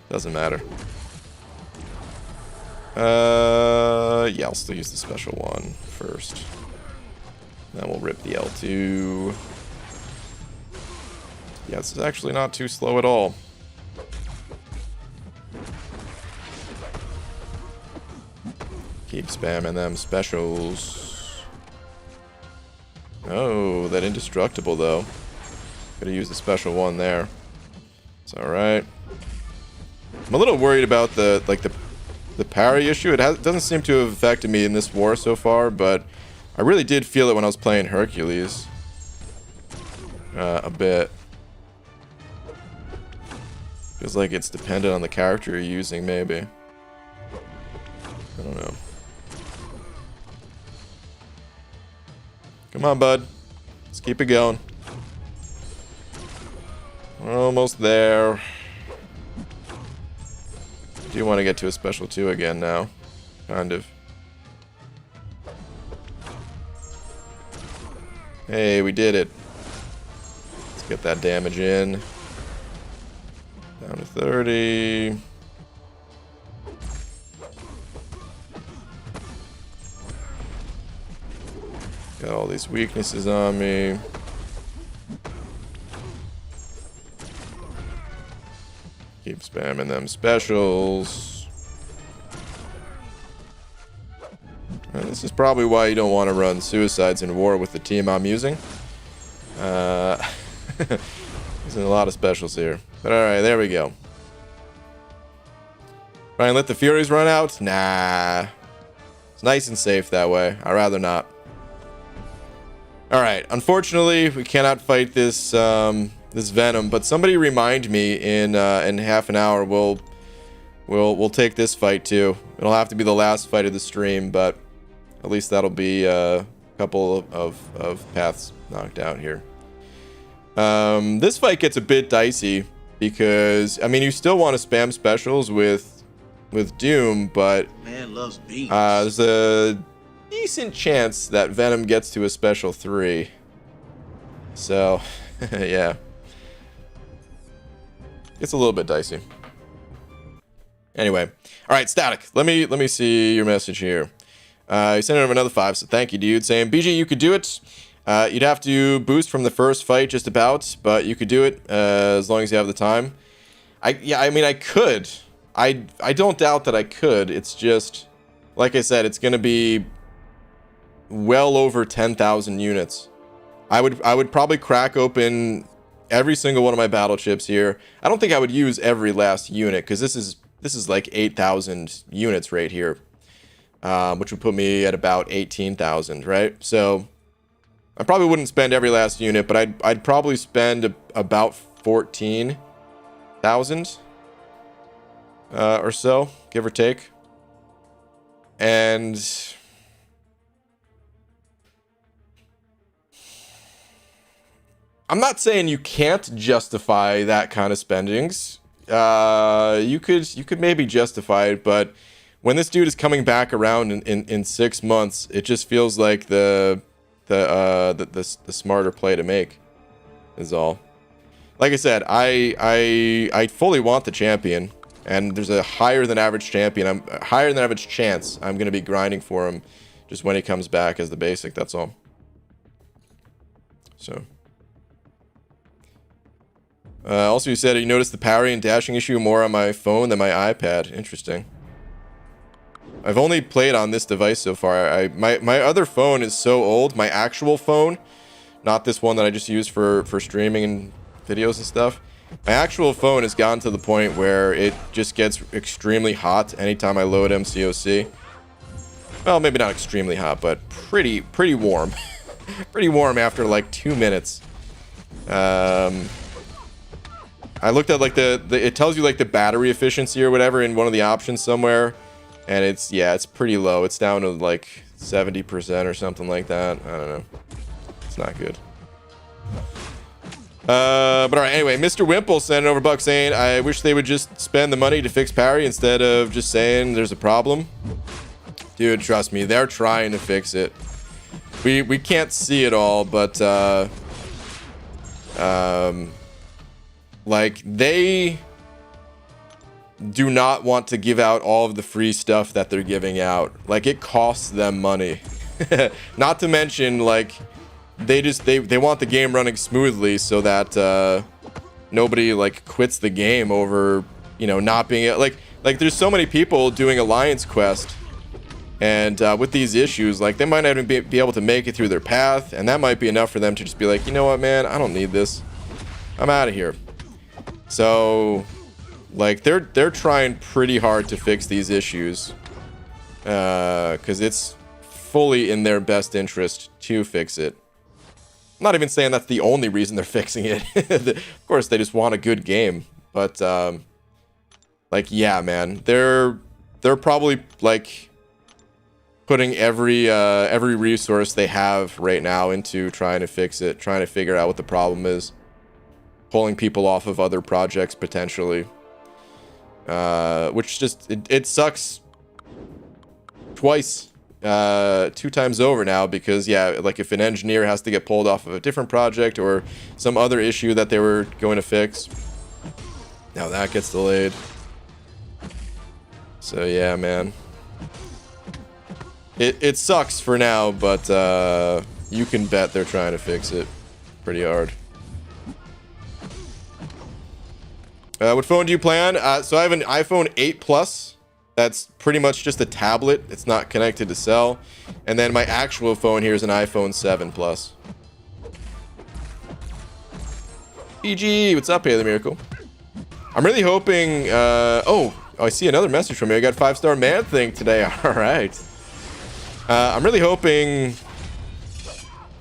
Doesn't matter. Yeah, I'll still use the special one first. Then we'll rip the L2. Yeah, this is actually not too slow at all. Keep spamming them specials. Oh, that indestructible though. Could have used a special one there. It's all right. I'm a little worried about the parry issue. It doesn't seem to have affected me in this war so far, but I really did feel it when I was playing Hercules. A bit. Feels like it's dependent on the character you're using, maybe. I don't know. Come on, bud. Let's keep it going. We're almost there. Do want to get to a special 2 again now. Kind of. Hey, we did it. Let's get that damage in. Down to 30. Got all these weaknesses on me. Keep spamming them specials. And this is probably why you don't want to run suicides in war with the team I'm using. There's a lot of specials here. But alright, there we go. Try and let the Furies run out? Nah. It's nice and safe that way. I'd rather not. Alright, unfortunately, we cannot fight this this Venom, but somebody remind me in half an hour. We'll take this fight too. It'll have to be the last fight of the stream, but at least that'll be a couple of paths knocked out here. This fight gets a bit dicey because I mean you still want to spam specials with Doom, but man loves beans. There's a decent chance that Venom gets to a special 3. So yeah. It's a little bit dicey. Anyway, all right, Static. Let me see your message here. You sent over another 5, so thank you, dude. Saying BG, you could do it. You'd have to boost from the first fight just about, but you could do it as long as you have the time. I mean, I could. I don't doubt that I could. It's just, like I said, it's gonna be well over 10,000 units. I would probably crack open every single one of my battle chips here. I don't think I would use every last unit because this is like 8,000 units right here, which would put me at about 18,000, right? So I probably wouldn't spend every last unit, but I'd probably spend about 14,000 or so, give or take. And I'm not saying you can't justify that kind of spendings. You could maybe justify it, but when this dude is coming back around in 6 months, it just feels like the smarter play to make is all. Like I said, I fully want the champion, and there's a higher than average chance I'm gonna be grinding for him just when he comes back as the basic. That's all. So. Also, you said you noticed the parry and dashing issue more on my phone than my iPad. Interesting. I've only played on this device so far. My other phone is so old. My actual phone, not this one that I just use for streaming and videos and stuff. My actual phone has gotten to the point where it just gets extremely hot anytime I load MCOC. Well, maybe not extremely hot, but pretty warm. Pretty warm after like 2 minutes. I looked at like it tells you like the battery efficiency or whatever in one of the options somewhere, and it's pretty low. It's down to like 70% or something like that. I don't know. It's not good. But all right, anyway, Mr. Wimple sent over buck saying, I wish they would just spend the money to fix parry instead of just saying there's a problem. Dude, trust me, they're trying to fix it. We can't see it all, but like, they do not want to give out all of the free stuff that they're giving out. Like, it costs them money. Not to mention, like, they want the game running smoothly so that nobody, like, quits the game over, you know, not being... Like there's so many people doing Alliance Quest And with these issues, like, they might not even be able to make it through their path, and that might be enough for them to just be like, you know what, man, I don't need this. I'm out of here. So, like, they're trying pretty hard to fix these issues, because it's fully in their best interest to fix it. I'm not even saying that's the only reason they're fixing it. Of course, they just want a good game, but like, yeah, man, they're probably like putting every resource they have right now into trying to fix it, trying to figure out what the problem is, pulling people off of other projects potentially, which just it sucks twice, 2 times over now, because yeah, like if an engineer has to get pulled off of a different project or some other issue that they were going to fix, now that gets delayed. So yeah, man, it sucks for now, but you can bet they're trying to fix it pretty hard. What phone do you plan? So I have an iPhone 8 Plus. That's pretty much just a tablet. It's not connected to cell. And then my actual phone here is an iPhone 7 Plus. EG, what's up, Haley Miracle? I'm really hoping... oh, I see another message from you. I got 5-star man thing today. All right. I'm really hoping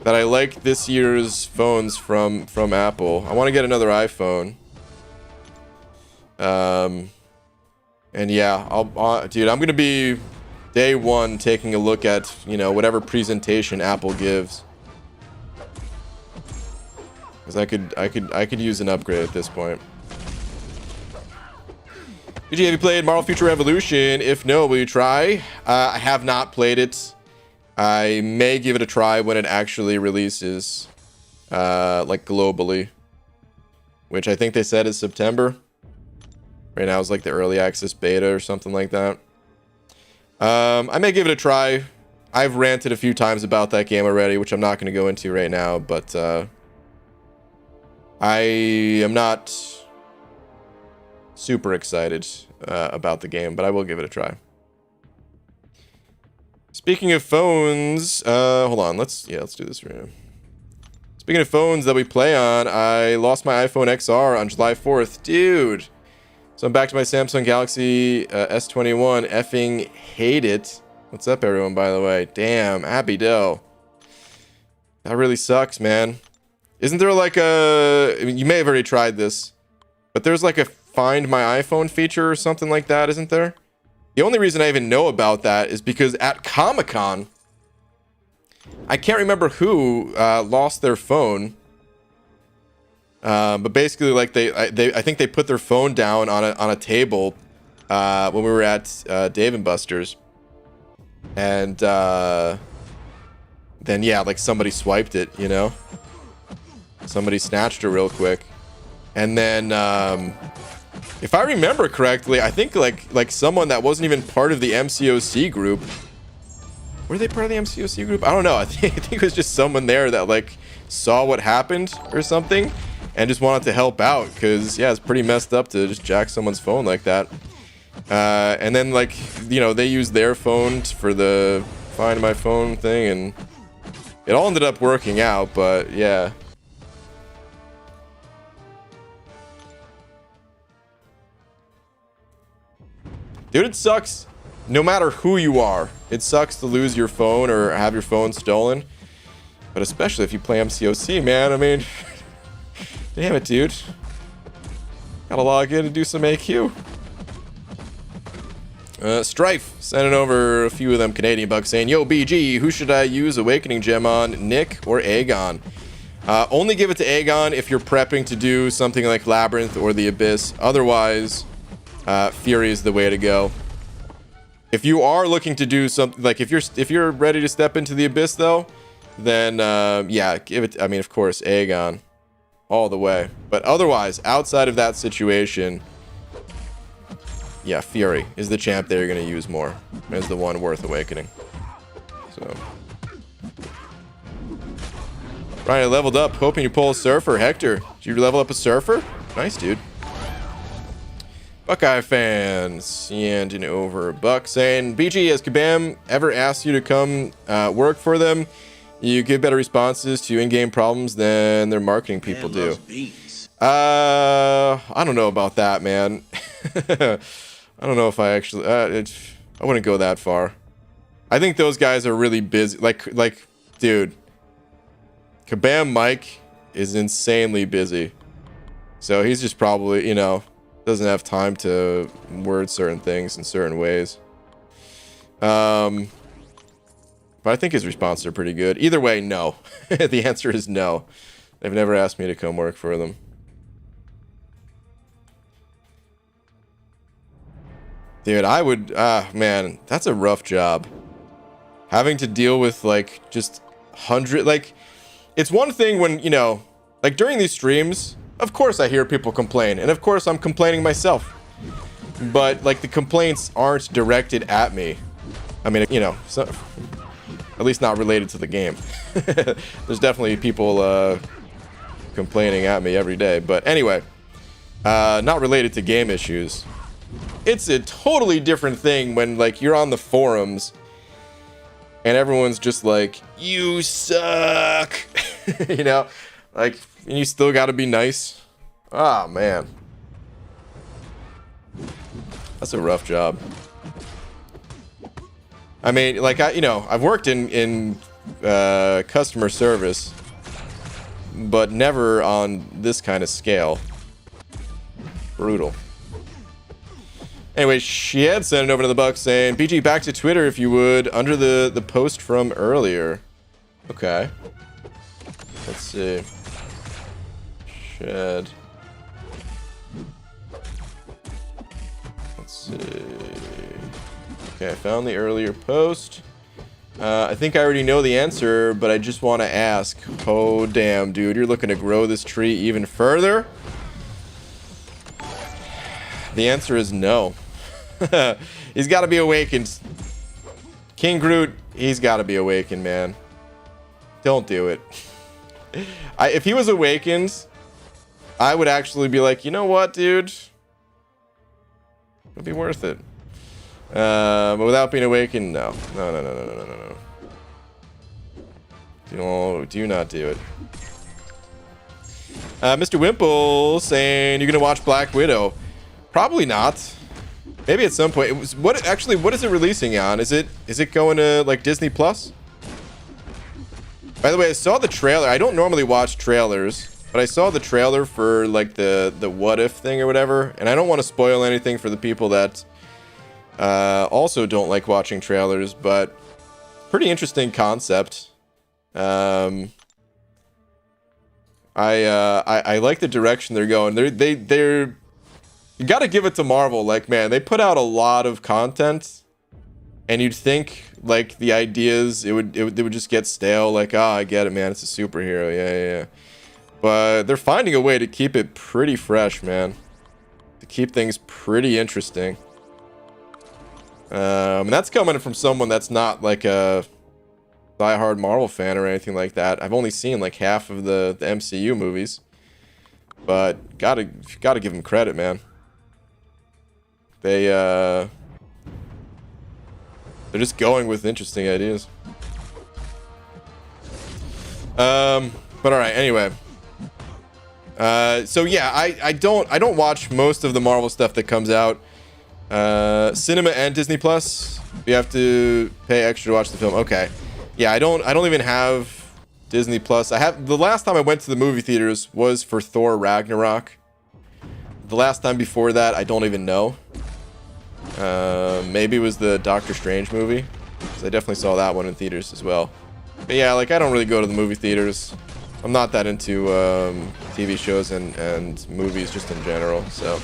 that I like this year's phones from Apple. I want to get another iPhone. And yeah, dude, I'm gonna be day one taking a look at, you know, whatever presentation Apple gives, because I could use an upgrade at this point. Did you have you played Marvel Future Revolution? If no, will you try? I have not played it. I may give it a try when it actually releases, like globally, which I think they said is September. Right now it's like the early access beta or something like that. I may give it a try. I've ranted a few times about that game already, which I'm not going to go into right now, but I am not super excited about the game, but I will give it a try. Speaking of phones, hold on, let's do this right now. Speaking of phones that we play on, I lost my iPhone XR on July 4th. Dude. So I'm back to my Samsung Galaxy S21. Effing hate it. What's up, everyone, by the way? Damn, Abby Dell. That really sucks, man. Isn't there like a... I mean, you may have already tried this, but there's like a Find My iPhone feature or something like that, isn't there? The only reason I even know about that is because at Comic-Con, I can't remember who lost their phone. But basically, like I think they put their phone down on a table when we were at Dave & Buster's, and then yeah, like somebody swiped it, you know, somebody snatched it real quick, and then if I remember correctly, I think like someone that wasn't even part of the MCOC group. Were they part of the MCOC group? I don't know. I think it was just someone there that like saw what happened or something and just wanted to help out, because yeah, it's pretty messed up to just jack someone's phone like that. And then, like, you know, they used their phone for the Find My Phone thing, and it all ended up working out, but yeah. Dude, it sucks no matter who you are. It sucks to lose your phone or have your phone stolen, but especially if you play MCOC, man. I mean, damn it, dude. Gotta log in and do some AQ. Strife sending over a few of them Canadian bucks saying, yo, BG, who should I use Awakening Gem on, Nick or Aegon? Only give it to Aegon if you're prepping to do something like Labyrinth or the Abyss. Otherwise, Fury is the way to go. If you are looking to do something, like if you're ready to step into the Abyss though, then yeah, give it, I mean, of course, Aegon all the way. But otherwise, outside of that situation, yeah, Fury is the champ that you're going to use more. Is the one worth awakening. So, Ryan, I leveled up, hoping you pull a Surfer. Hector, did you level up a Surfer? Nice, dude. Buckeye fans, and an over buck saying, BG, has Kabam ever asked you to come work for them? You give better responses to in-game problems than their marketing people Man do. loves beans. I don't know about that, man. I don't know if I actually, I wouldn't go that far. I think those guys are really busy. Like, dude, Kabam Mike is insanely busy. So he's just probably, you know, doesn't have time to word certain things in certain ways. But I think his responses are pretty good. Either way, no. The answer is no. They've never asked me to come work for them. Dude, I would, man, that's a rough job. Having to deal with, like, just like, it's one thing when, you know, like, during these streams, of course I hear people complain, and of course I'm complaining myself. But, like, the complaints aren't directed at me. I mean, you know, so, at least not related to the game. There's definitely people, complaining at me every day. But anyway, not related to game issues. It's a totally different thing when, like, you're on the forums and everyone's just like, you suck. You know, like, you still got to be nice. Ah, man. That's a rough job. I mean, like, you know, I've worked in customer service, but never on this kind of scale. Brutal. Anyway, she had sent it over to the Bucks saying, BG, back to Twitter if you would, under the post from earlier. Okay. Let's see. Shed. Let's see. Okay, I found the earlier post. I think I already know the answer, but I just want to ask. Oh, damn, dude. You're looking to grow this tree even further? The answer is no. He's got to be awakened. King Groot, he's got to be awakened, man. Don't do it. If he was awakened, I would actually be like, you know what, dude? It'd be worth it. But without being awakened, no. No. Do not do it. Mr. Wimple saying you're gonna watch Black Widow. Probably not. Maybe at some point. It was what is it releasing on? Is it going to like Disney Plus? By the way, I saw the trailer. I don't normally watch trailers, but I saw the trailer for like the what if thing or whatever, and I don't want to spoil anything for the people that also don't like watching trailers, but pretty interesting concept. I like the direction they're going. They're you gotta give it to Marvel. Like, man, they put out a lot of content, and you'd think like the ideas it would just get stale. Like, I get it, man. It's a superhero. Yeah. But they're finding a way to keep it pretty fresh, man. To keep things pretty interesting. And that's coming from someone that's not like a diehard Marvel fan or anything like that. I've only seen like half of the MCU movies, but gotta give them credit, man. They're just going with interesting ideas. But all right. Anyway. So yeah, I don't watch most of the Marvel stuff that comes out. Cinema and Disney Plus. You have to pay extra to watch the film. Okay. Yeah, I don't even have Disney Plus. I have the last time I went to the movie theaters was for Thor Ragnarok. The last time before that, I don't even know. Maybe it was the Doctor Strange movie, because I definitely saw that one in theaters as well. But yeah, like I don't really go to the movie theaters. I'm not that into TV shows and movies just in general, so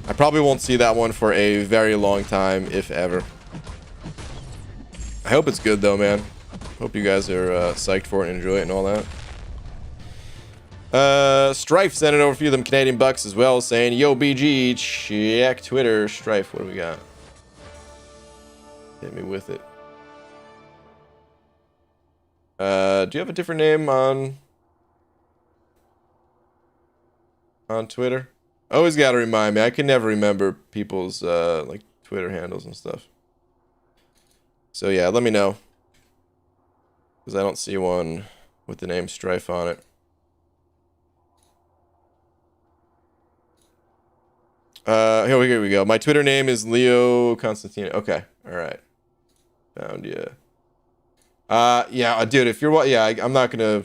I probably won't see that one for a very long time, if ever. I hope it's good though, man. Hope you guys are psyched for it and enjoy it and all that. Strife sent it over for you, them Canadian bucks as well, saying, yo, BG, check Twitter. Strife, what do we got? Hit me with it. Do you have a different name on Twitter? Always got to remind me. I can never remember people's like Twitter handles and stuff. So yeah, let me know. Because I don't see one with the name Strife on it. Here we go. My Twitter name is Leo Constantino. Okay. All right. Found you. Yeah, dude, if you're I'm not gonna.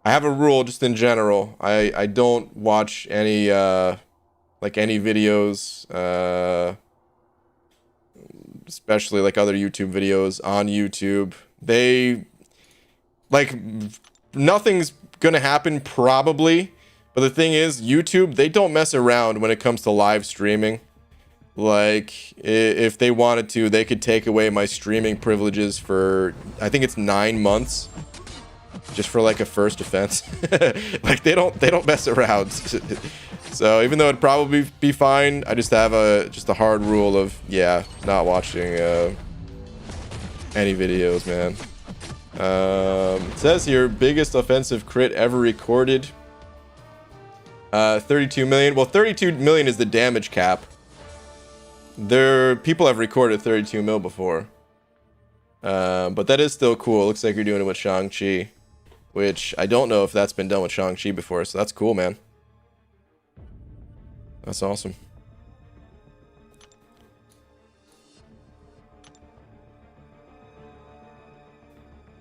I have a rule just in general. I don't watch any like any videos, especially like other YouTube videos on YouTube. They like nothing's gonna happen probably, but the thing is, YouTube, they don't mess around when it comes to live streaming. Like, if they wanted to, they could take away my streaming privileges for, I think it's 9 months, just for like a first offense. Like, they don't mess around. So even though it'd probably be fine, I just have a hard rule of, yeah, not watching any videos, man. It says here, biggest offensive crit ever recorded. 32 million. Well, 32 million is the damage cap. People have recorded 32 mil before. But that is still cool. It looks like you're doing it with Shang-Chi, which I don't know if that's been done with Shang-Chi before, so that's cool, man. That's awesome.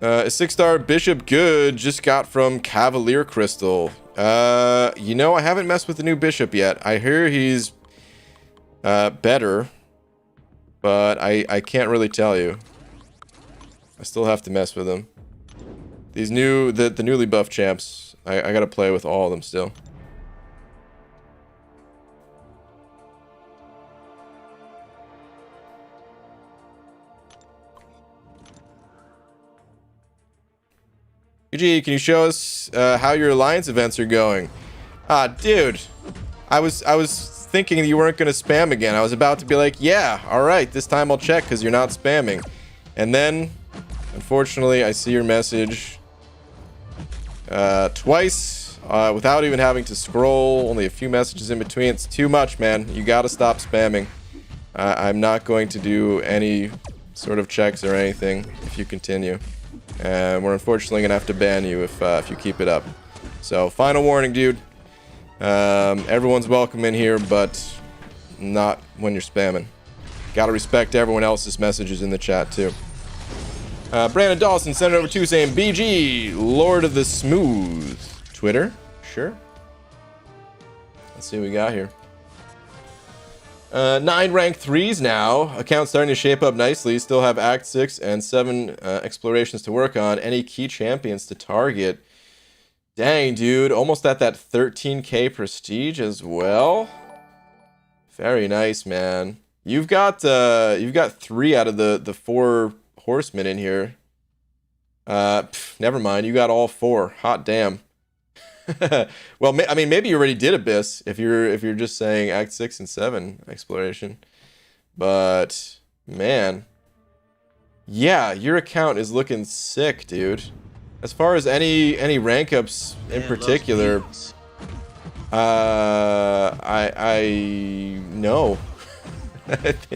A 6-star Bishop Good just got from Cavalier Crystal. You know, I haven't messed with the new Bishop yet. I hear he's better, but I can't really tell you. I still have to mess with him. These the newly buffed champs, I gotta play with all of them still. UG, can you show us how your alliance events are going? Dude, I was thinking you weren't gonna spam again. I was about to be like, yeah, all right, this time I'll check because you're not spamming. And then, unfortunately, I see your message twice without even having to scroll. Only a few messages in between. It's too much, man. You gotta stop spamming. I'm not going to do any sort of checks or anything if you continue. And we're unfortunately gonna have to ban you if you keep it up. So, final warning, dude. Everyone's welcome in here, but not when you're spamming. Gotta respect everyone else's messages in the chat, too. Brandon Dawson sent it over to saying, BG, Lord of the Smooth. Twitter? Sure. Let's see what we got here. 9 rank 3s now. Account starting to shape up nicely. Still have Act 6 and 7 explorations to work on. Any key champions to target. Dang, dude. Almost at that 13k prestige as well. Very nice, man. You've got 3 out of the 4 horsemen in here. Never mind. You got all 4. Hot damn. Well, I mean, maybe you already did Abyss if you're just saying Act 6 and 7 exploration. But man, yeah, your account is looking sick, dude. As far as any rank ups in particular, I know.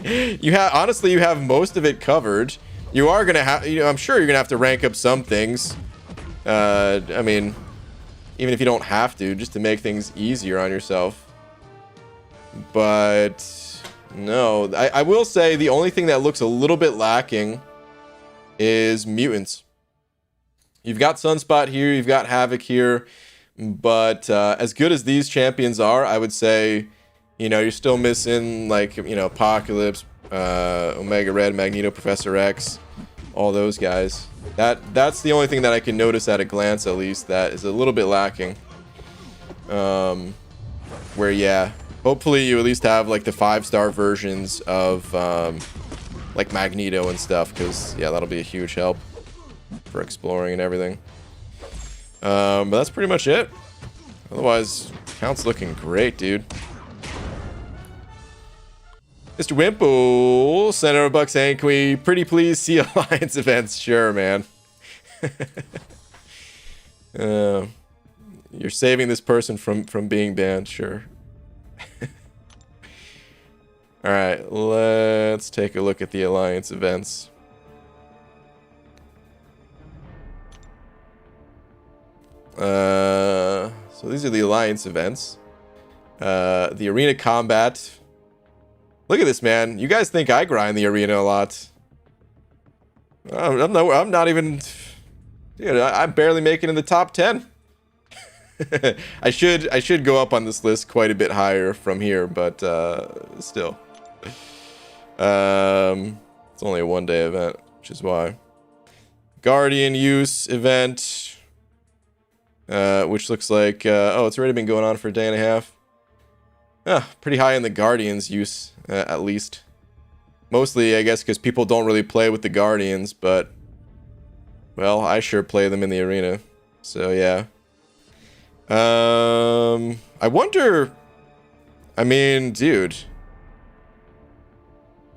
You have most of it covered. You are gonna have, I'm sure you're gonna have to rank up some things. I mean, even if you don't have to, just to make things easier on yourself. But no, I will say the only thing that looks a little bit lacking is mutants. You've got Sunspot here, you've got Havoc here, but as good as these champions are, I would say, you're still missing, like, Apocalypse, Omega Red, Magneto, Professor X, all those guys. That's the only thing that I can notice at a glance, at least, that is a little bit lacking. Where, yeah, hopefully you at least have, like, the 5-star versions of, like, Magneto and stuff, because, yeah, that'll be a huge help for exploring and everything. But that's pretty much it. Otherwise, count's looking great, dude. Mr. Wimple, Senator Buck saying, can we pretty please see Alliance events? Sure, man. You're saving this person from being banned, sure. Alright, let's take a look at the Alliance events. So these are the Alliance events. The Arena Combat. Look at this, man. You guys think I grind the arena a lot. I'm not even... Dude, I'm barely making in the top 10. I should go up on this list quite a bit higher from here, but still. It's only a one-day event, which is why. Guardian use event, which looks like oh, it's already been going on for a day and a half. Pretty high in the Guardians use, at least. Mostly, I guess, because people don't really play with the Guardians, but well, I sure play them in the arena. So yeah. I wonder. I mean, dude.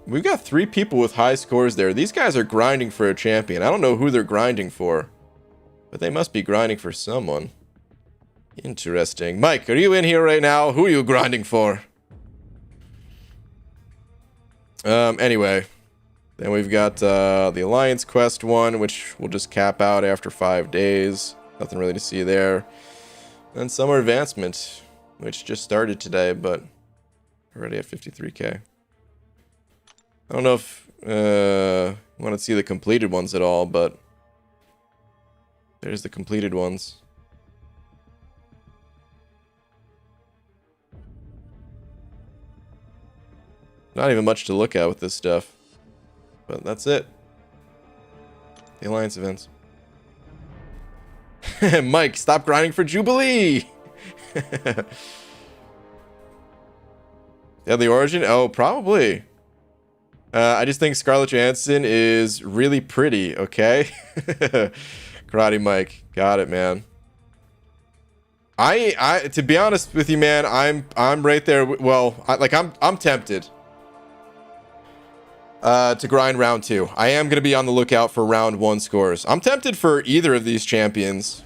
We've got 3 people with high scores there. These guys are grinding for a champion. I don't know who they're grinding for, but they must be grinding for someone. Interesting. Mike, are you in here right now? Who are you grinding for? Anyway. Then we've got the Alliance Quest one, which we'll just cap out after 5 days. Nothing really to see there. And Summer Advancement, which just started today, but already at 53k. I don't know if you want to see the completed ones at all, but there's the completed ones. Not even much to look at with this stuff. But that's it. The Alliance events. Mike, stop grinding for Jubilee! Yeah, the origin? Oh, probably. I just think Scarlett Johansson is really pretty, okay? Karate Mike. Got it, man. I to be honest with you, man, I'm right there. Well, I'm tempted to grind round 2. I am going to be on the lookout for round 1 scores. I'm tempted for either of these champions.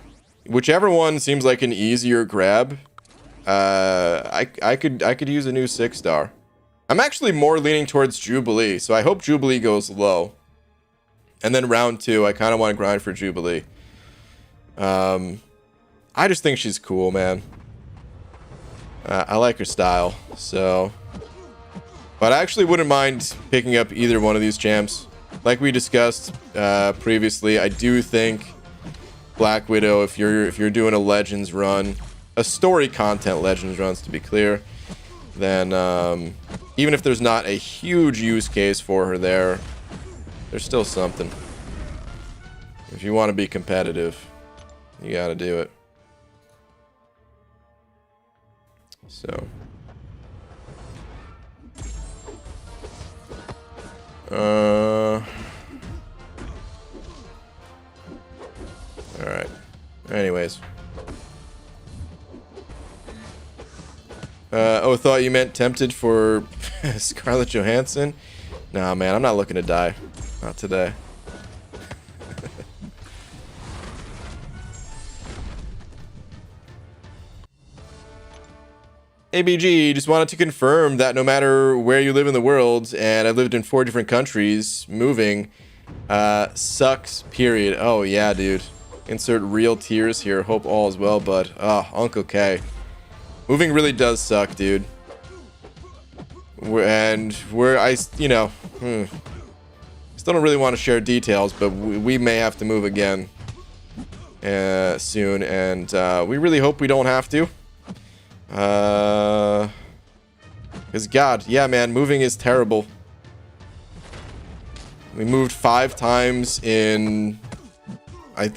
Whichever one seems like an easier grab. I could use a new 6-star. I'm actually more leaning towards Jubilee, so I hope Jubilee goes low. And then round 2, I kind of want to grind for Jubilee. I just think she's cool, man. I like her style, so... But I actually wouldn't mind picking up either one of these champs. Like we discussed previously, I do think Black Widow, if you're doing a Legends run, a story content Legends runs to be clear, then even if there's not a huge use case for her there, there's still something. If you want to be competitive, you gotta do it. So. Alright. Anyways. Oh, thought you meant tempted for Scarlett Johansson? Nah, man, I'm not looking to die. Not today. ABG, just wanted to confirm that no matter where you live in the world, and I've lived in 4 different countries, moving sucks, period. Oh, yeah, dude. Insert real tears here. Hope all is well, bud. Oh, Uncle K. Moving really does suck, dude. You know, still don't really want to share details, but we may have to move again soon, and we really hope we don't have to. Because God, yeah, man, moving is terrible. We moved 5 times in...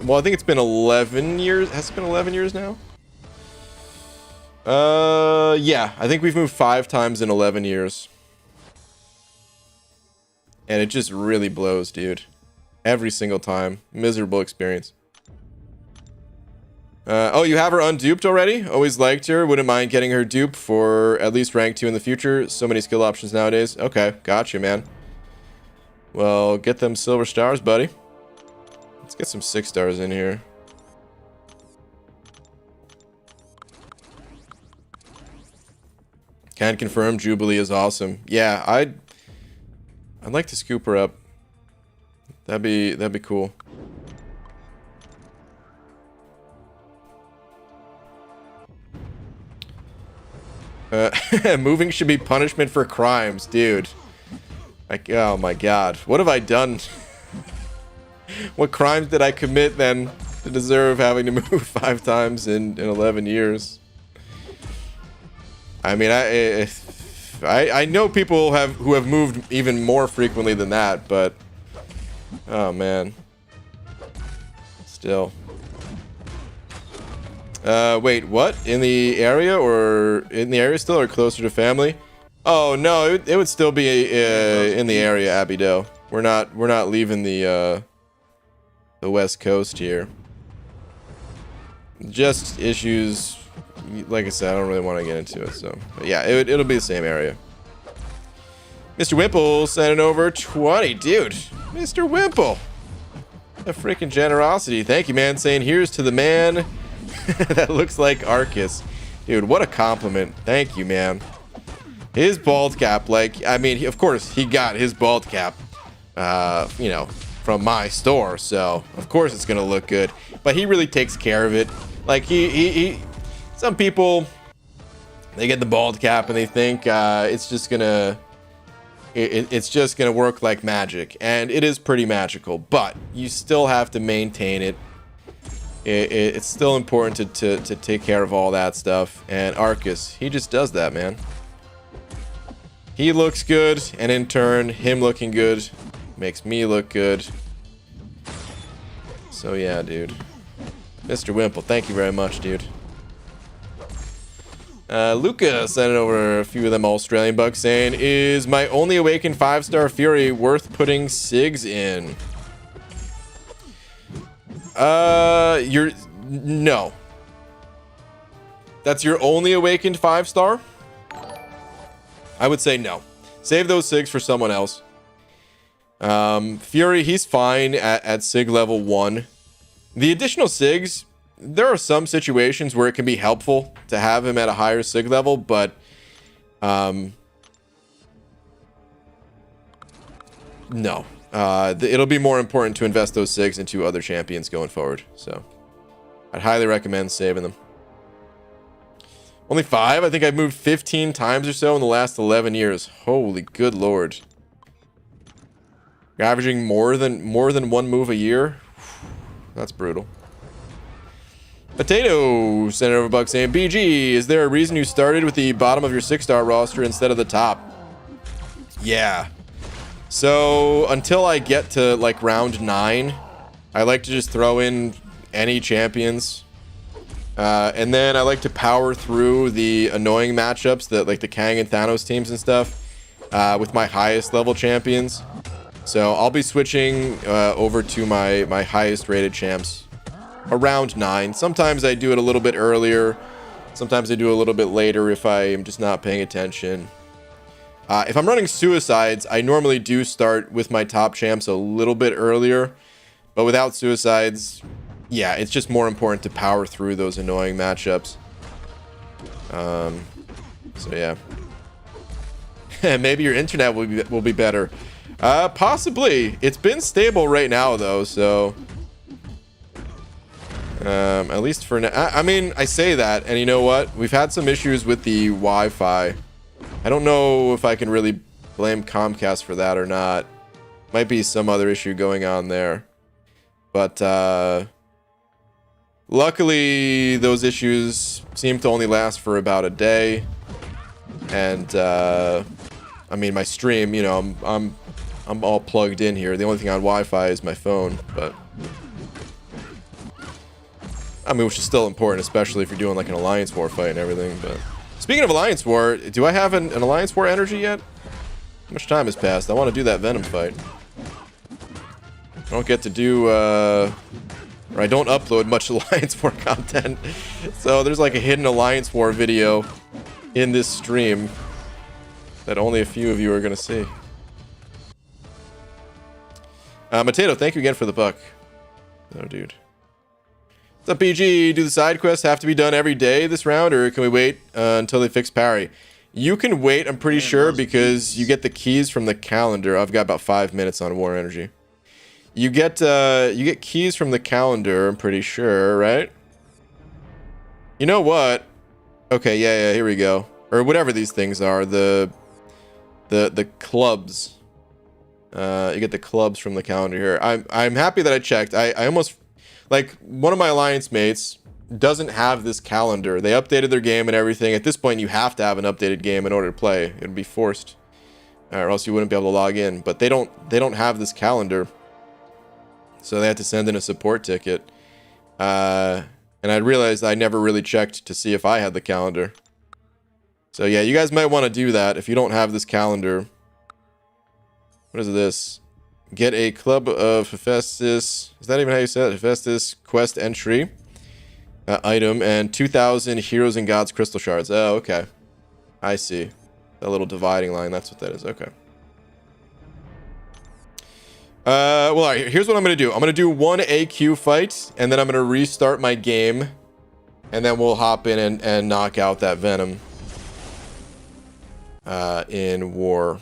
Well, I think it's been 11 years. Has it been 11 years now? Yeah, I think we've moved 5 times in 11 years. And it just really blows, dude. Every single time. Miserable experience. Oh, you have her unduped already? Always liked her. Wouldn't mind getting her dupe for at least rank 2 in the future. So many skill options nowadays. Okay, gotcha, man. Well, get them silver stars, buddy. Let's get some 6 stars in here. Can confirm Jubilee is awesome. Yeah, I'd like to scoop her up. That'd be cool. Moving should be punishment for crimes, dude. Like, oh my god. What have I done? What crimes did I commit then to deserve having to move 5 times in 11 years? I mean, I know people who have moved even more frequently than that, but oh man. Still. Wait, what? In the area still, or closer to family? Oh no, it would still be in the area, Abido. We're not leaving the West Coast here. Just issues, like I said, I don't really want to get into it. So, but yeah, it'll be the same area. Mr. Wimple sending over 20, dude. Mr. Wimple, a freaking generosity. Thank you, man. Saying here's to the man that looks like Arcus. Dude, what a compliment. Thank you, man. His bald cap, like, I mean, of course, he got his bald cap, you know, from my store, so of course it's gonna look good. But he really takes care of it. Like, some people, they get the bald cap and they think it's just gonna work like magic, and it is pretty magical. But you still have to maintain it. It's still important to take care of all that stuff. And Arcus, he just does that, man. He looks good, and in turn, him looking good makes me look good. So yeah, dude. Mr. Wimple, thank you very much, dude. Luca sent over a few of them Australian bucks saying, is my only awakened 5-star Fury worth putting SIGs in? No. That's your only awakened 5-star? I would say no. Save those SIGs for someone else. Fury, he's fine at SIG level 1. The additional SIGs, there are some situations where it can be helpful to have him at a higher SIG level, but no. It'll be more important to invest those SIGs into other champions going forward. So I'd highly recommend saving them. Only 5? I think I've moved 15 times or so in the last 11 years. Holy good lord. You're averaging more than 1 move a year? That's brutal. Potato sent over buck saying, BG, is there a reason you started with the bottom of your 6-star roster instead of the top? Yeah. So until I get to like round 9, I like to just throw in any champions. And then I like to power through the annoying matchups that like the Kang and Thanos teams and stuff with my highest level champions. So I'll be switching over to my highest rated champs around 9. Sometimes I do it a little bit earlier. Sometimes I do a little bit later if I am just not paying attention. If I'm running suicides, I normally do start with my top champs a little bit earlier. But without suicides, yeah, it's just more important to power through those annoying matchups. So yeah. Maybe your internet will be better. Possibly. It's been stable right now though, so at least for now. I mean, I say that, and you know what? We've had some issues with the Wi-Fi. I don't know if I can really blame Comcast for that or not. Might be some other issue going on there. But luckily, those issues seem to only last for about a day. And I mean, my stream, you know, I'm all plugged in here. The only thing on Wi-Fi is my phone, but I mean, which is still important, especially if you're doing like an Alliance War fight and everything. But speaking of Alliance War, do I have an Alliance War energy yet? How much time has passed? I want to do that Venom fight. I don't get to do, or I don't upload much Alliance War content. So there's like a hidden Alliance War video in this stream that only a few of you are going to see. Potato, thank you again for the buck. Oh, dude. What's up, BG? Do the side quests have to be done every day this round, or can we wait until they fix parry? You can wait, I'm pretty Man sure, loves because beats. you get the keys from the calendar. I've got about 5 minutes on War Energy. You get keys from the calendar, I'm pretty sure, right? You know what? Okay, yeah, here we go. Or whatever these things are, the clubs. You get the clubs from the calendar here. I'm happy that I checked. I almost, like, one of my alliance mates doesn't have this calendar. They updated their game and everything. At this point, you have to have an updated game in order to play. It would be forced, or else you wouldn't be able to log in. But they don't have this calendar, so they had to send in a support ticket. And I realized I never really checked to see if I had the calendar. So yeah, you guys might want to do that if you don't have this calendar. What is this? Get a Club of Hephaestus. Is that even how you say it? Hephaestus quest entry. Item and 2,000 Heroes and Gods crystal shards. Oh, okay. I see. That little dividing line. That's what that is. Okay. Well, all right. Here's what I'm going to do. I'm going to do one AQ fight, and then I'm going to restart my game. And then we'll hop in and knock out that Venom. In War.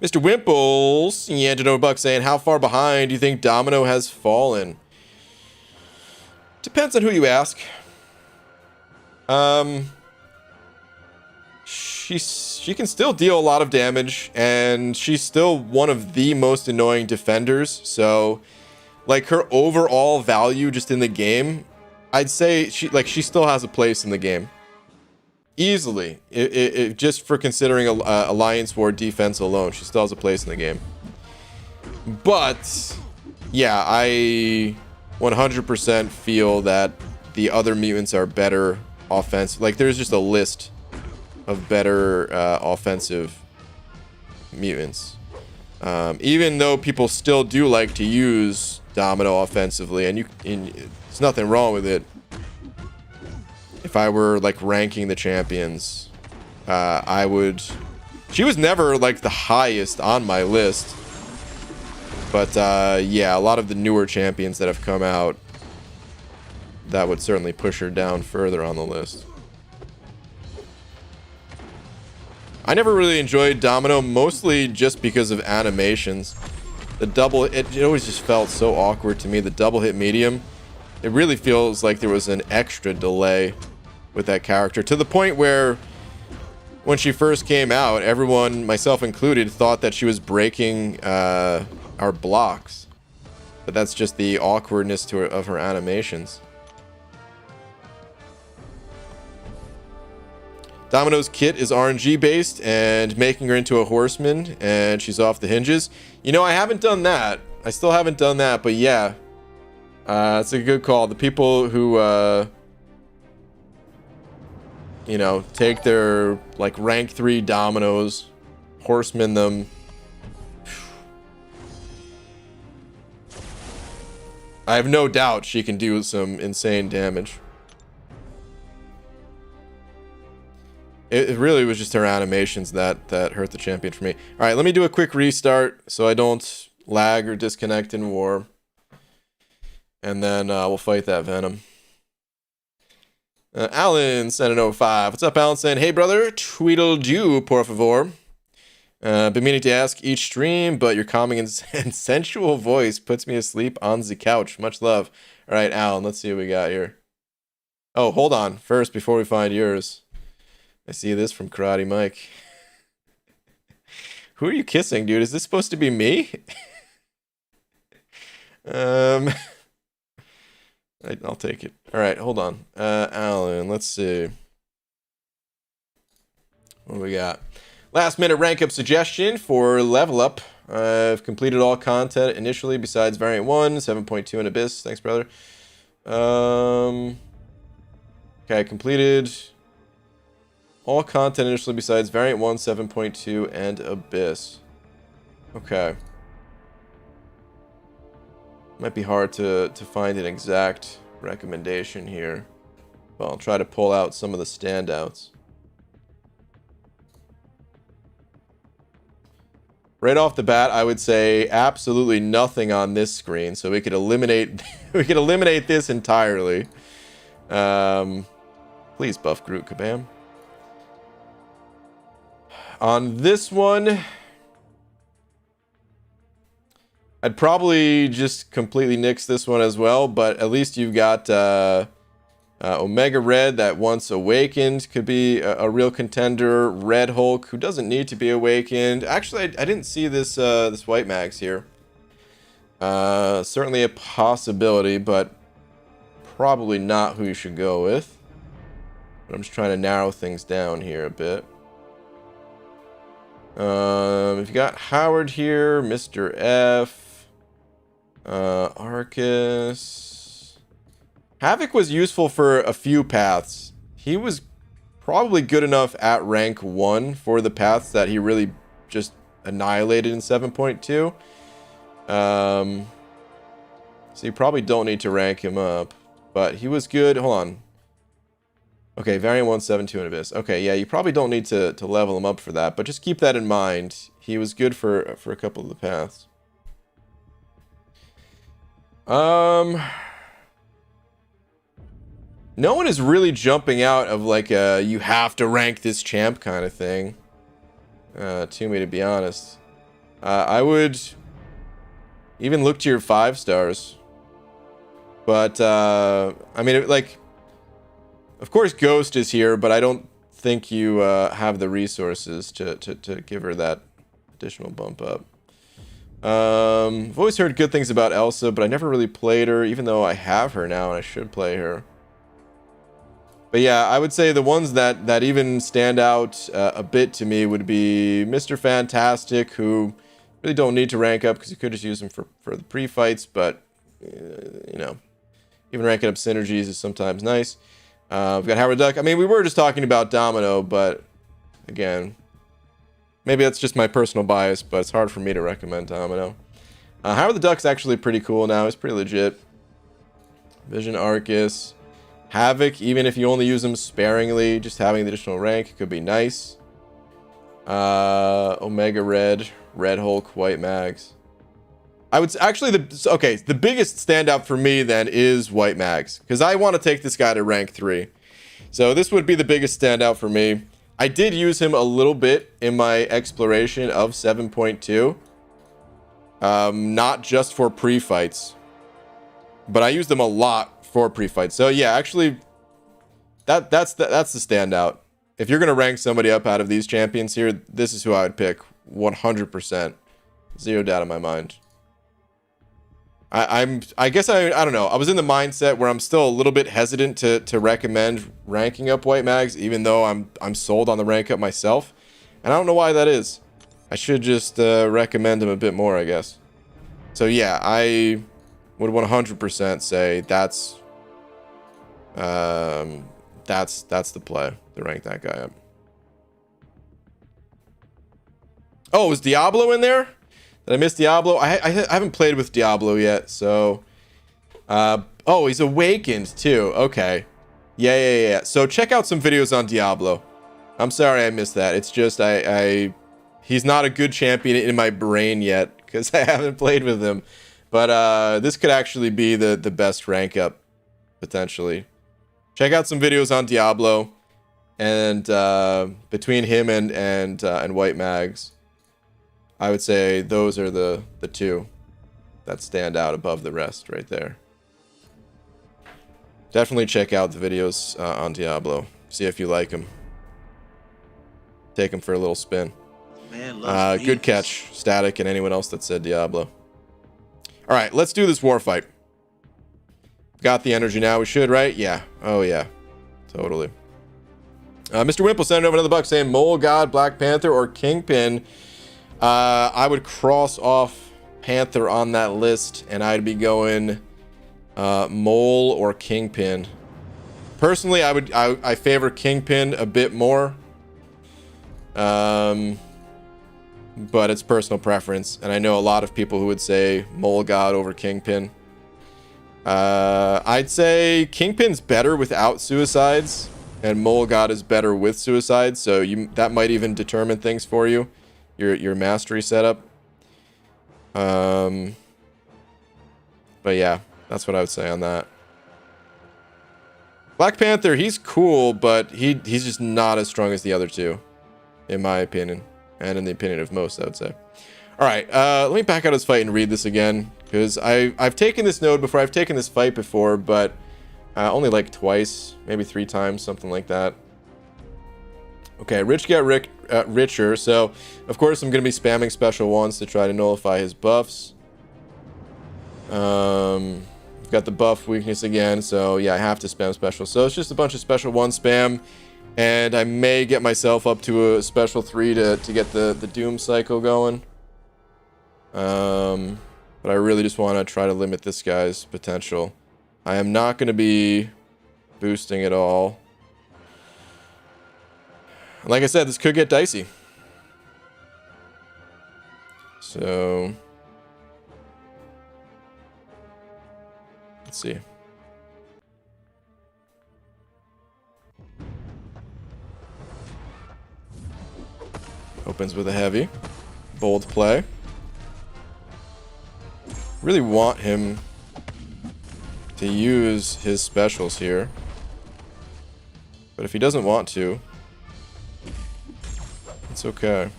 Mr. Wimples, yeah, $1 saying, how far behind do you think Domino has fallen? Depends on who you ask. She can still deal a lot of damage, and she's still one of the most annoying defenders. So, like, her overall value just in the game, I'd say she still has a place in the game. Easily, just for considering Alliance War defense alone, she still has a place in the game. But yeah, I 100% feel that the other mutants are better offensive. Like, there's just a list of better offensive mutants. Even though people still do like to use Domino offensively, and there's nothing wrong with it. If I were, like, ranking the champions, I would... She was never, like, the highest on my list. But, yeah, a lot of the newer champions that have come out, that would certainly push her down further on the list. I never really enjoyed Domino, mostly just because of animations. The double... It always just felt so awkward to me. The double hit medium, it really feels like there was an extra delay with that character, to the point where when she first came out, everyone, myself included, thought that she was breaking our blocks. But that's just the awkwardness of her animations. Domino's kit is RNG based and making her into a horseman, and she's off the hinges. You know, I haven't done that. I still haven't done that, but yeah. It's a good call. The people who you know, take their, like, rank 3 Dominoes, horseman them. I have no doubt she can do some insane damage. It really was just her animations that hurt the champion for me. All right, let me do a quick restart so I don't lag or disconnect in War. And then we'll fight that Venom. Alan sent an 05. What's up, Alan? Saying, hey, brother, Tweedledoo, por favor. Been meaning to ask each stream, but your calming and sensual voice puts me asleep on the couch. Much love. All right, Alan, let's see what we got here. Oh, hold on. First, before we find yours, I see this from Karate Mike. Who are you kissing, dude? Is this supposed to be me? I'll take it. All right, hold on. Alan, let's see. What do we got? Last minute rank up suggestion for level up. I've completed all content initially besides variant 1, 7.2 and Abyss. Thanks, brother. Okay, completed all content initially besides variant 1, 7.2 and Abyss. Okay. Might be hard to find an exact recommendation here. Well, I'll try to pull out some of the standouts. Right off the bat, I would say absolutely nothing on this screen, so we could eliminate this entirely. Please buff Groot, Kabam. On this one, I'd probably just completely nix this one as well, but at least you've got Omega Red that once awakened could be a real contender. Red Hulk, who doesn't need to be awakened. Actually, I didn't see this this White Max here. Certainly a possibility, but probably not who you should go with. But I'm just trying to narrow things down here a bit. If you got Howard here, Mr. F, Arcus. Havoc was useful for a few paths. He was probably good enough at rank 1 for the paths that he really just annihilated in 7.2. So you probably don't need to rank him up. But he was good. Hold on. Okay, Variant 172 and Abyss. Okay, yeah, you probably don't need to level him up for that. But just keep that in mind. He was good for a couple of the paths. No one is really jumping out of like a you have to rank this champ kind of thing. To me, to be honest. I would even look to your 5 stars. But, I mean, like, of course Ghost is here, but I don't think you have the resources to give her that additional bump up. I've always heard good things about Elsa, but I never really played her, even though I have her now and I should play her. But yeah, I would say the ones that even stand out a bit to me would be Mr. Fantastic, who really don't need to rank up because you could just use him for the pre-fights, but, you know, even ranking up synergies is sometimes nice. We've got Howard Duck. I mean, we were just talking about Domino, but again, maybe that's just my personal bias, but it's hard for me to recommend Domino. Howard the Duck's actually pretty cool now. He's pretty legit. Vision Arcus. Havoc, even if you only use him sparingly, just having the additional rank could be nice. Omega Red, Red Hulk, White Mags. I would actually the biggest standout for me then is White Mags, because I want to take this guy to rank 3. So this would be the biggest standout for me. I did use him a little bit in my exploration of 7.2. Not just for pre-fights, but I used them a lot for pre-fights. So yeah, actually, that's the standout. If you're gonna rank somebody up out of these champions here, this is who I would pick 100%. Zero doubt in my mind. I guess I don't know. I was in the mindset where I'm still a little bit hesitant to recommend ranking up White Mags, even though I'm sold on the rank up myself, and I don't know why that is. I should just recommend him a bit more, I guess. So yeah, I would 100% say that's the play to rank that guy up. Oh, is Diablo in there? Did I miss Diablo? I haven't played with Diablo yet, so... oh, he's awakened, too. Okay. Yeah. So check out some videos on Diablo. I'm sorry I missed that. It's just, he's not a good champion in my brain yet, because I haven't played with him. But this could actually be the best rank up, potentially. Check out some videos on Diablo, and between him and White Mags, I would say those are the two that stand out above the rest right there. Definitely check out the videos on Diablo. See if you like them. Take them for a little spin. Man loves good catch, Static, and anyone else that said Diablo. All right, let's do this war fight. Got the energy now. We should, right? Yeah. Oh, yeah. Totally. Mr. Wimple sent over another buck saying Mole God, Black Panther, or Kingpin. I would cross off Panther on that list, and I'd be going Mole or Kingpin. Personally, I favor Kingpin a bit more. But it's personal preference, and I know a lot of people who would say Mole God over Kingpin. I'd say Kingpin's better without suicides, and Mole God is better with suicides, so that might even determine things for you, your mastery setup. But yeah, that's what I would say on that. Black Panther, he's cool, but he's just not as strong as the other two. in my opinion, and in the opinion of most, I would say. All right, let me back out of this fight and read this again, because I've taken this node before. I've taken this fight before, but only like twice, maybe 3 times, something like that. Okay, rich get richer, so of course I'm going to be spamming special ones to try to nullify his buffs. I've got the buff weakness again, so yeah, I have to spam special. So it's just a bunch of special 1 spam, and I may get myself up to a special 3 to get the doom cycle going. But I really just want to try to limit this guy's potential. I am not going to be boosting at all. Like I said, this could get dicey. So let's see. Opens with a heavy. Bold play. Really want him to use his specials here. But if he doesn't want to, it's okay.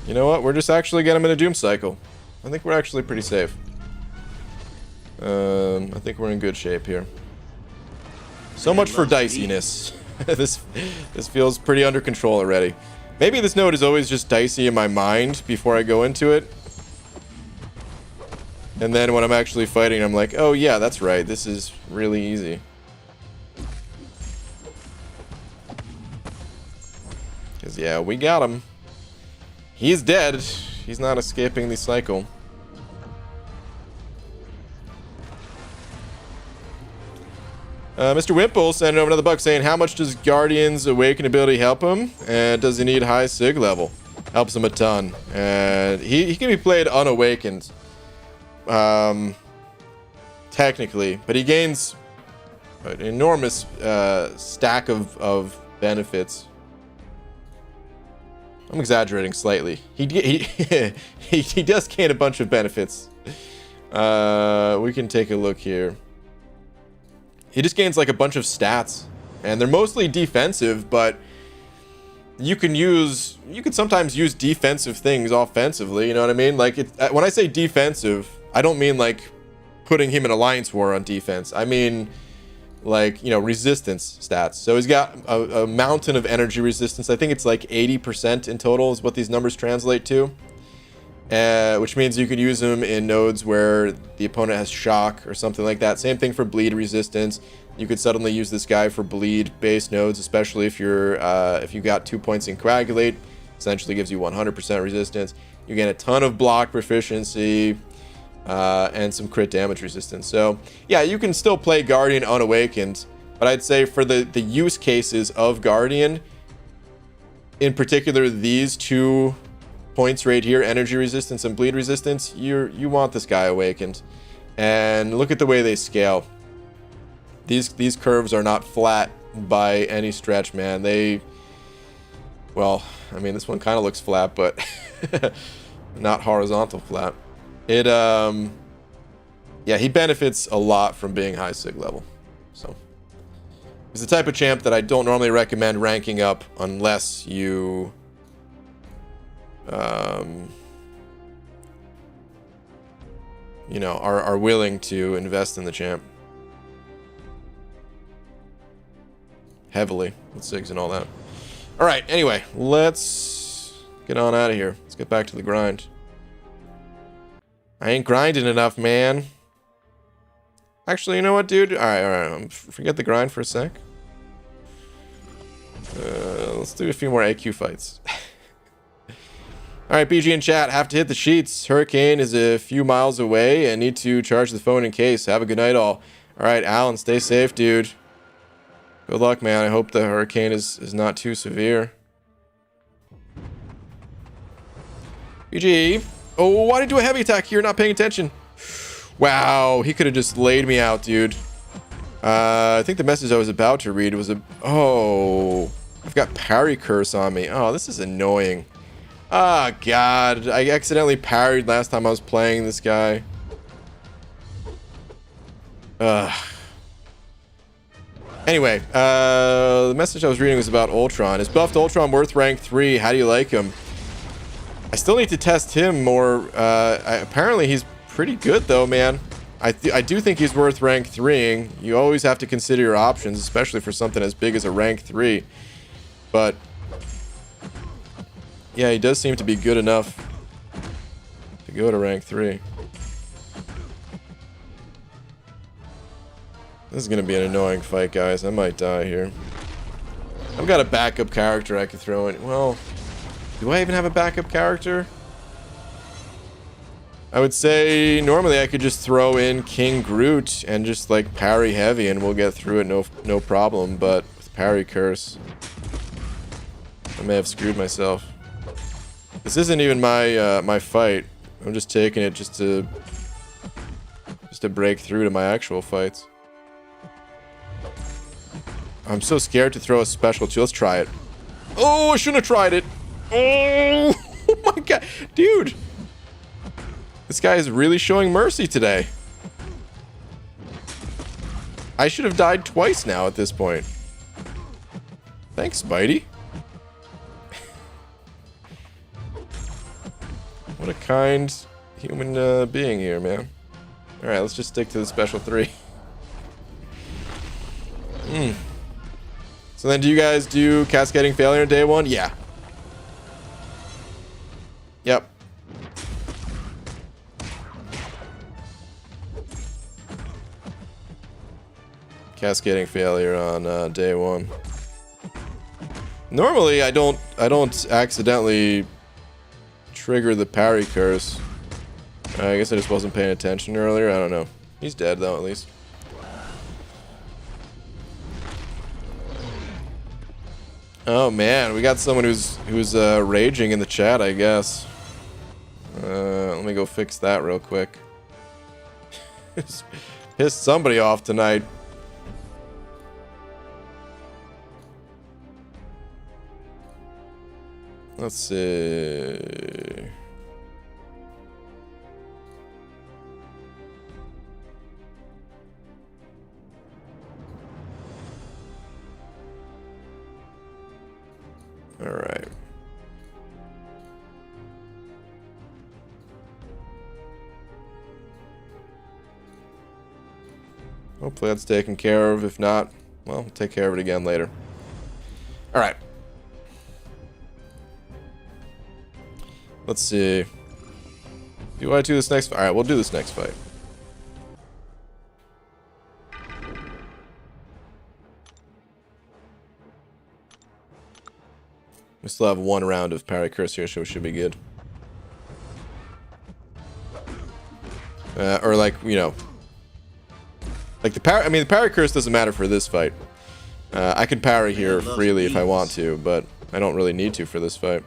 You know what? We're just actually getting him in a doom cycle. I think we're actually pretty safe. I think we're in good shape here. So much for diciness. This feels pretty under control already. Maybe this node is always just dicey in my mind before I go into it. And then when I'm actually fighting, I'm like, oh yeah, that's right. This is really easy. Because yeah, we got him. He's dead. He's not escaping the cycle. Mr. Wimple sent over another buck saying, how much does Guardian's Awaken ability help him? And does he need high sig level? Helps him a ton. And he can be played unawakened. Technically. But he gains an enormous stack of benefits. I'm exaggerating slightly. He does gain a bunch of benefits. We can take a look here. He just gains like a bunch of stats, and they're mostly defensive, but you can sometimes use defensive things offensively, you know what I mean? Like, when I say defensive, I don't mean like putting him in Alliance War on defense. I mean, like, you know, resistance stats. So he's got a mountain of energy resistance. I think it's like 80% in total is what these numbers translate to. Which means you could use them in nodes where the opponent has shock or something like that. Same thing for bleed resistance. You could suddenly use this guy for bleed based nodes, especially if you got 2 points in coagulate. Essentially gives you 100% resistance. You gain a ton of block proficiency and some crit damage resistance. So yeah, you can still play Guardian unawakened, but I'd say for the use cases of Guardian, in particular these 2 points right here, energy resistance and bleed resistance, you want this guy awakened. And look at the way they scale. These curves are not flat by any stretch, man. Well, I mean, this one kind of looks flat, but not horizontal flat. Yeah, he benefits a lot from being high sig level. So he's the type of champ that I don't normally recommend ranking up unless you you know, are willing to invest in the champ heavily with SIGs and all that. All right, anyway, let's get on out of here. Let's get back to the grind. I ain't grinding enough, man. Actually, you know what, dude? All right. Forget the grind for a sec. Let's do a few more AQ fights. All right, BG in chat, have to hit the sheets. Hurricane is a few miles away and need to charge the phone in case. Have a good night, all. All right, Alan, stay safe, dude. Good luck, man. I hope the hurricane is not too severe. BG. Oh, why did he do a heavy attack here? Not paying attention. Wow, he could have just laid me out, dude. I think the message I was about to read was oh, I've got parry curse on me. Oh, this is annoying. Oh, God. I accidentally parried last time I was playing this guy. Ugh. Anyway, the message I was reading was about Ultron. Is buffed Ultron worth rank 3? How do you like him? I still need to test him more. Apparently he's pretty good though, man. I do think he's worth rank 3ing. You always have to consider your options, especially for something as big as a rank 3. But yeah, he does seem to be good enough to go to rank 3. This is going to be an annoying fight, guys. I might die here. I've got a backup character I could throw in. Well, do I even have a backup character? I would say normally I could just throw in King Groot and just like parry heavy and we'll get through it no problem. But with parry curse, I may have screwed myself. This isn't even my my fight. I'm just taking it just to break through to my actual fights. I'm so scared to throw a special too. Let's try it. Oh, I shouldn't have tried it. Oh, oh my god. Dude. This guy is really showing mercy today. I should have died twice now at this point. Thanks, Spidey. What a kind human being here, man. Alright, let's just stick to the special 3. So then do you guys do cascading failure on day 1? Yeah. Yep. Cascading failure on day 1. Normally I don't accidentally trigger the parry curse. I guess I just wasn't paying attention earlier. I don't know. He's dead though, at least. Oh man, we got someone who's raging in the chat, I guess. Let me go fix that real quick. Pissed somebody off tonight. Let's see. All right. Hopefully that's taken care of. If not, well, we'll take care of it again later. All right. Let's see. Do I do this next fight? All right, we'll do this next fight. We still have 1 round of parry curse here, so it should be good. Or like, you know, like the parry. I mean, the parry curse doesn't matter for this fight. I can parry here freely if I want to, but I don't really need to for this fight.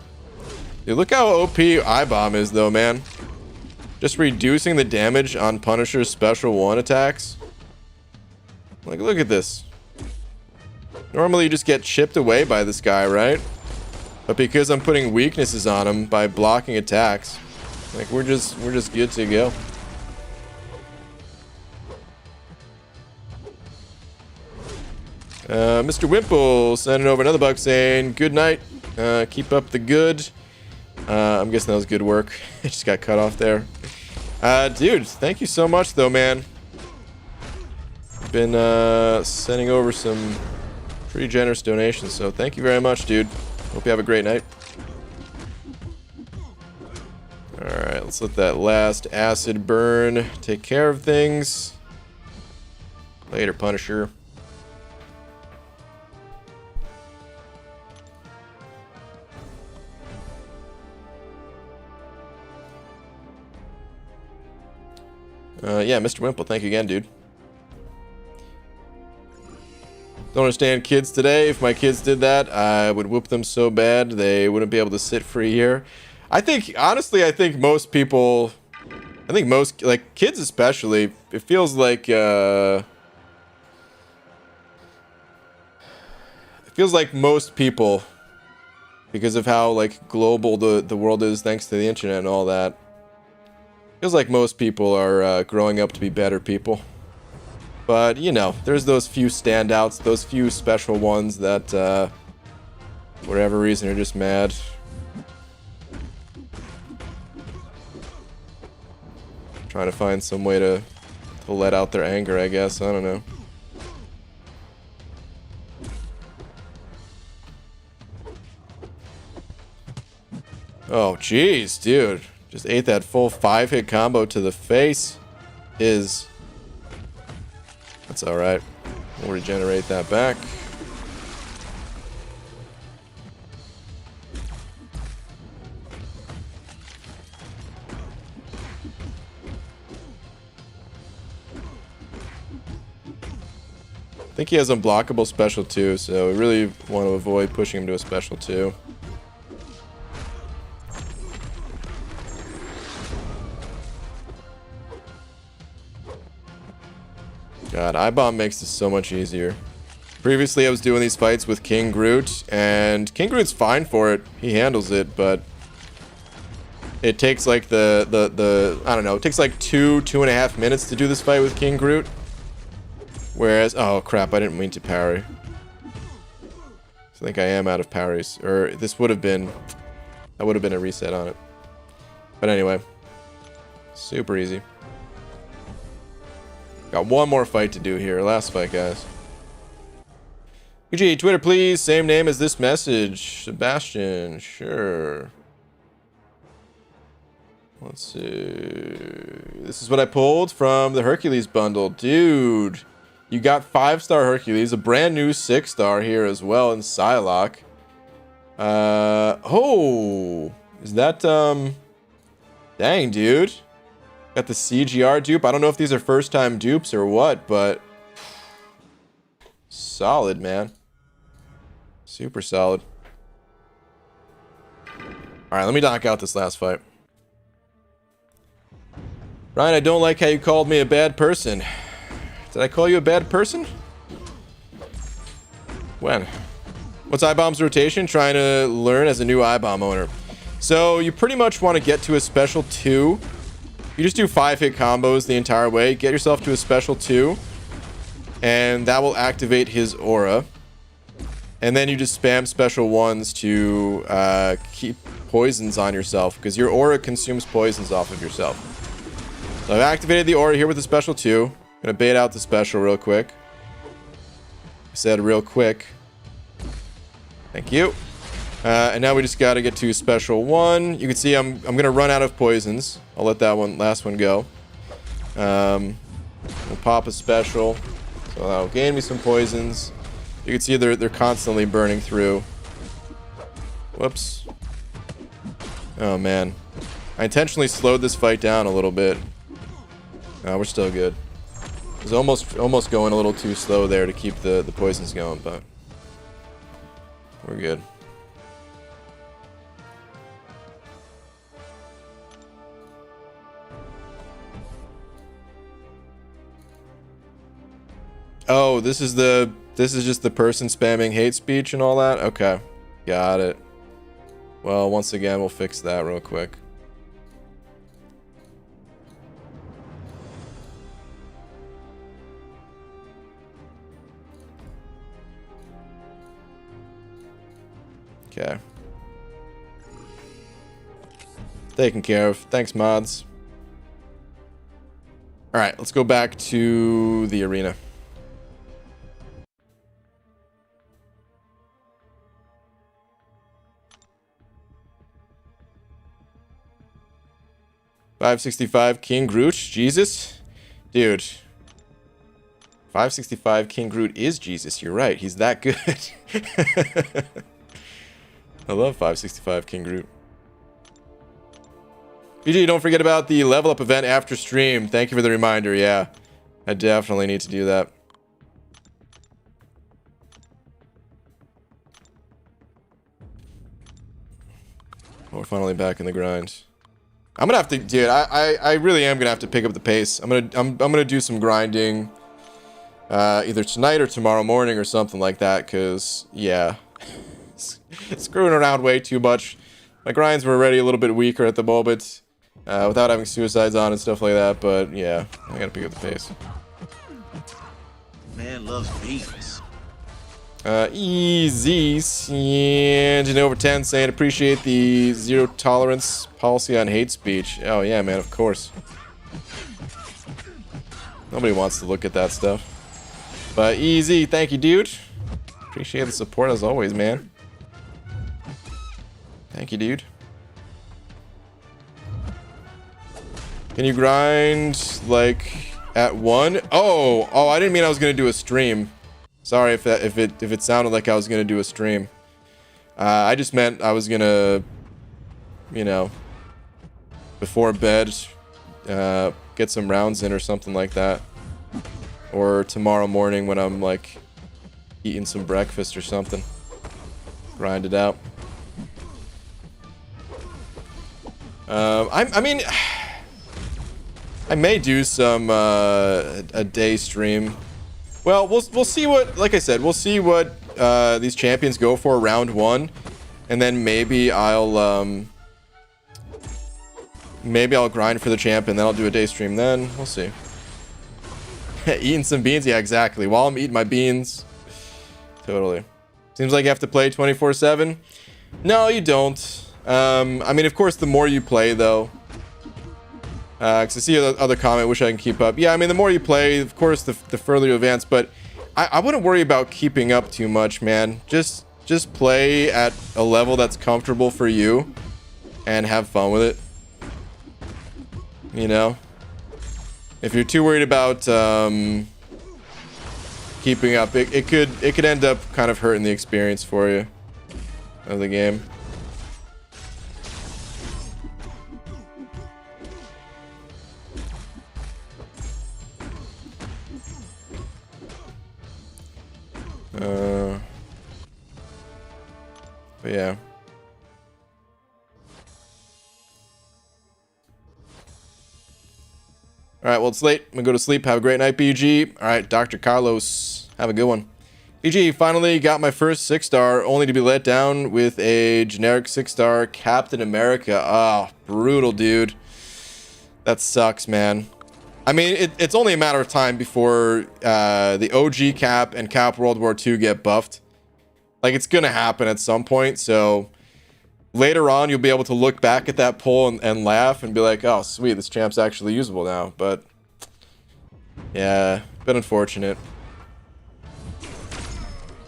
Dude, look how OP I-Bomb is, though, man. Just reducing the damage on Punisher's special 1 attacks. Like, look at this. Normally, you just get chipped away by this guy, right? But because I'm putting weaknesses on him by blocking attacks, like we're just good to go. Mr. Wimple sending over another buck saying, good night. Keep up the good. I'm guessing that was good work. It just got cut off there. Dude, thank you so much though, man. Been sending over some pretty generous donations, so thank you very much, dude. Hope you have a great night. Alright, let's let that last acid burn take care of things. Later, Punisher. Yeah, Mr. Wimple, thank you again, dude. Don't understand kids today. If my kids did that, I would whoop them so bad they wouldn't be able to sit for a year. I think, honestly, I think most people, like, kids especially, it feels like, most people, because of how, like, global the world is thanks to the internet and all that, feels like most people are growing up to be better people. But, you know, there's those few standouts, those few special ones that, for whatever reason, are just mad. Trying to find some way to let out their anger, I guess. I don't know. Oh, jeez, dude. Just ate that full 5-hit combo to the face. That's alright. We'll regenerate that back. I think he has unblockable special too, so we really want to avoid pushing him to a special 2. God, I-bomb makes this so much easier. Previously, I was doing these fights with King Groot, and King Groot's fine for it. He handles it, but it takes like I don't know, it takes like 2.5 minutes to do this fight with King Groot. Whereas, oh crap, I didn't mean to parry. I think I am out of parries, or this would have been, that would have been a reset on it. But anyway, super easy. Got one more fight to do here. Last fight, guys. UG, Twitter, please. Same name as this message. Sebastian. Sure. Let's see. This is what I pulled from the Hercules bundle. Dude. You got 5-star Hercules. A brand new 6-star here as well in Psylocke. Oh. Is that, dang, dude. Got the CGR dupe. I don't know if these are first-time dupes or what, but solid, man. Super solid. Alright, let me knock out this last fight. Ryan, I don't like how you called me a bad person. Did I call you a bad person? When? What's I-bomb's rotation? Trying to learn as a new I-bomb owner. So, you pretty much want to get to a special 2. You just do 5-hit combos the entire way. Get yourself to a special 2. And that will activate his aura. And then you just spam special 1s to keep poisons on yourself. Because your aura consumes poisons off of yourself. So I've activated the aura here with the special 2. Gonna bait out the special real quick. I said real quick. Thank you. And now we just gotta get to special 1. You can see I'm gonna run out of poisons. I'll let that last one go. We'll pop a special. So that'll gain me some poisons. You can see they're constantly burning through. Whoops. Oh man. I intentionally slowed this fight down a little bit. We're still good. I was almost going a little too slow there to keep the poisons going, but we're good. Oh, this is just the person spamming hate speech and all that? Okay. Got it. Well, once again, we'll fix that real quick. Okay. Taken care of. Thanks, mods. Alright, let's go back to the arena. $565 King Groot, Jesus, dude. 565 King Groot is Jesus. You're right. He's that good. I love 565 King Groot. BG, don't forget about the level up event after stream. Thank you for the reminder. Yeah, I definitely need to do that. We're finally back in the grind. I'm gonna have to, dude. I really am gonna have to pick up the pace. I'm gonna do some grinding, either tonight or tomorrow morning or something like that. Cause yeah, screwing around way too much. My grinds were already a little bit weaker at the moment, without having suicides on and stuff like that. But yeah, I gotta pick up the pace. Man loves beats. Easy. And over 10 saying appreciate the zero tolerance policy on hate speech. Oh yeah, man, of course. Nobody wants to look at that stuff. But easy, thank you, dude. Appreciate the support as always, man. Thank you, dude. Can you grind like at 1? Oh, I didn't mean I was gonna do a stream. Sorry if it sounded like I was gonna do a stream. I just meant I was gonna, you know, before bed, get some rounds in or something like that, or tomorrow morning when I'm like eating some breakfast or something. Grind it out. I mean, I may do some a day stream. Well, we'll see what, like I said, we'll see what these champions go for round 1, and then maybe I'll grind for the champ, and then I'll do a day stream. Then we'll see. Eating some beans, yeah, exactly. While I'm eating my beans, totally. Seems like you have to play 24/7. No, you don't. I mean, of course, the more you play, though. Because I see other comment, wish I can keep up. Yeah, I mean, the more you play, of course, the further you advance. But I wouldn't worry about keeping up too much, man. Just play at a level that's comfortable for you, and have fun with it. You know, if you're too worried about keeping up, it could end up kind of hurting the experience for you of the game. But yeah. Alright, well, it's late. I'm gonna go to sleep. Have a great night, BG. Alright, Dr. Carlos. Have a good one. BG, finally got my first 6-star, only to be let down with a generic 6-star Captain America. Ah, oh, brutal, dude. That sucks, man. I mean, it's only a matter of time before the OG Cap and Cap World War II get buffed. Like, it's gonna happen at some point, so later on you'll be able to look back at that pull and laugh and be like, oh, sweet, this champ's actually usable now. But yeah, bit unfortunate.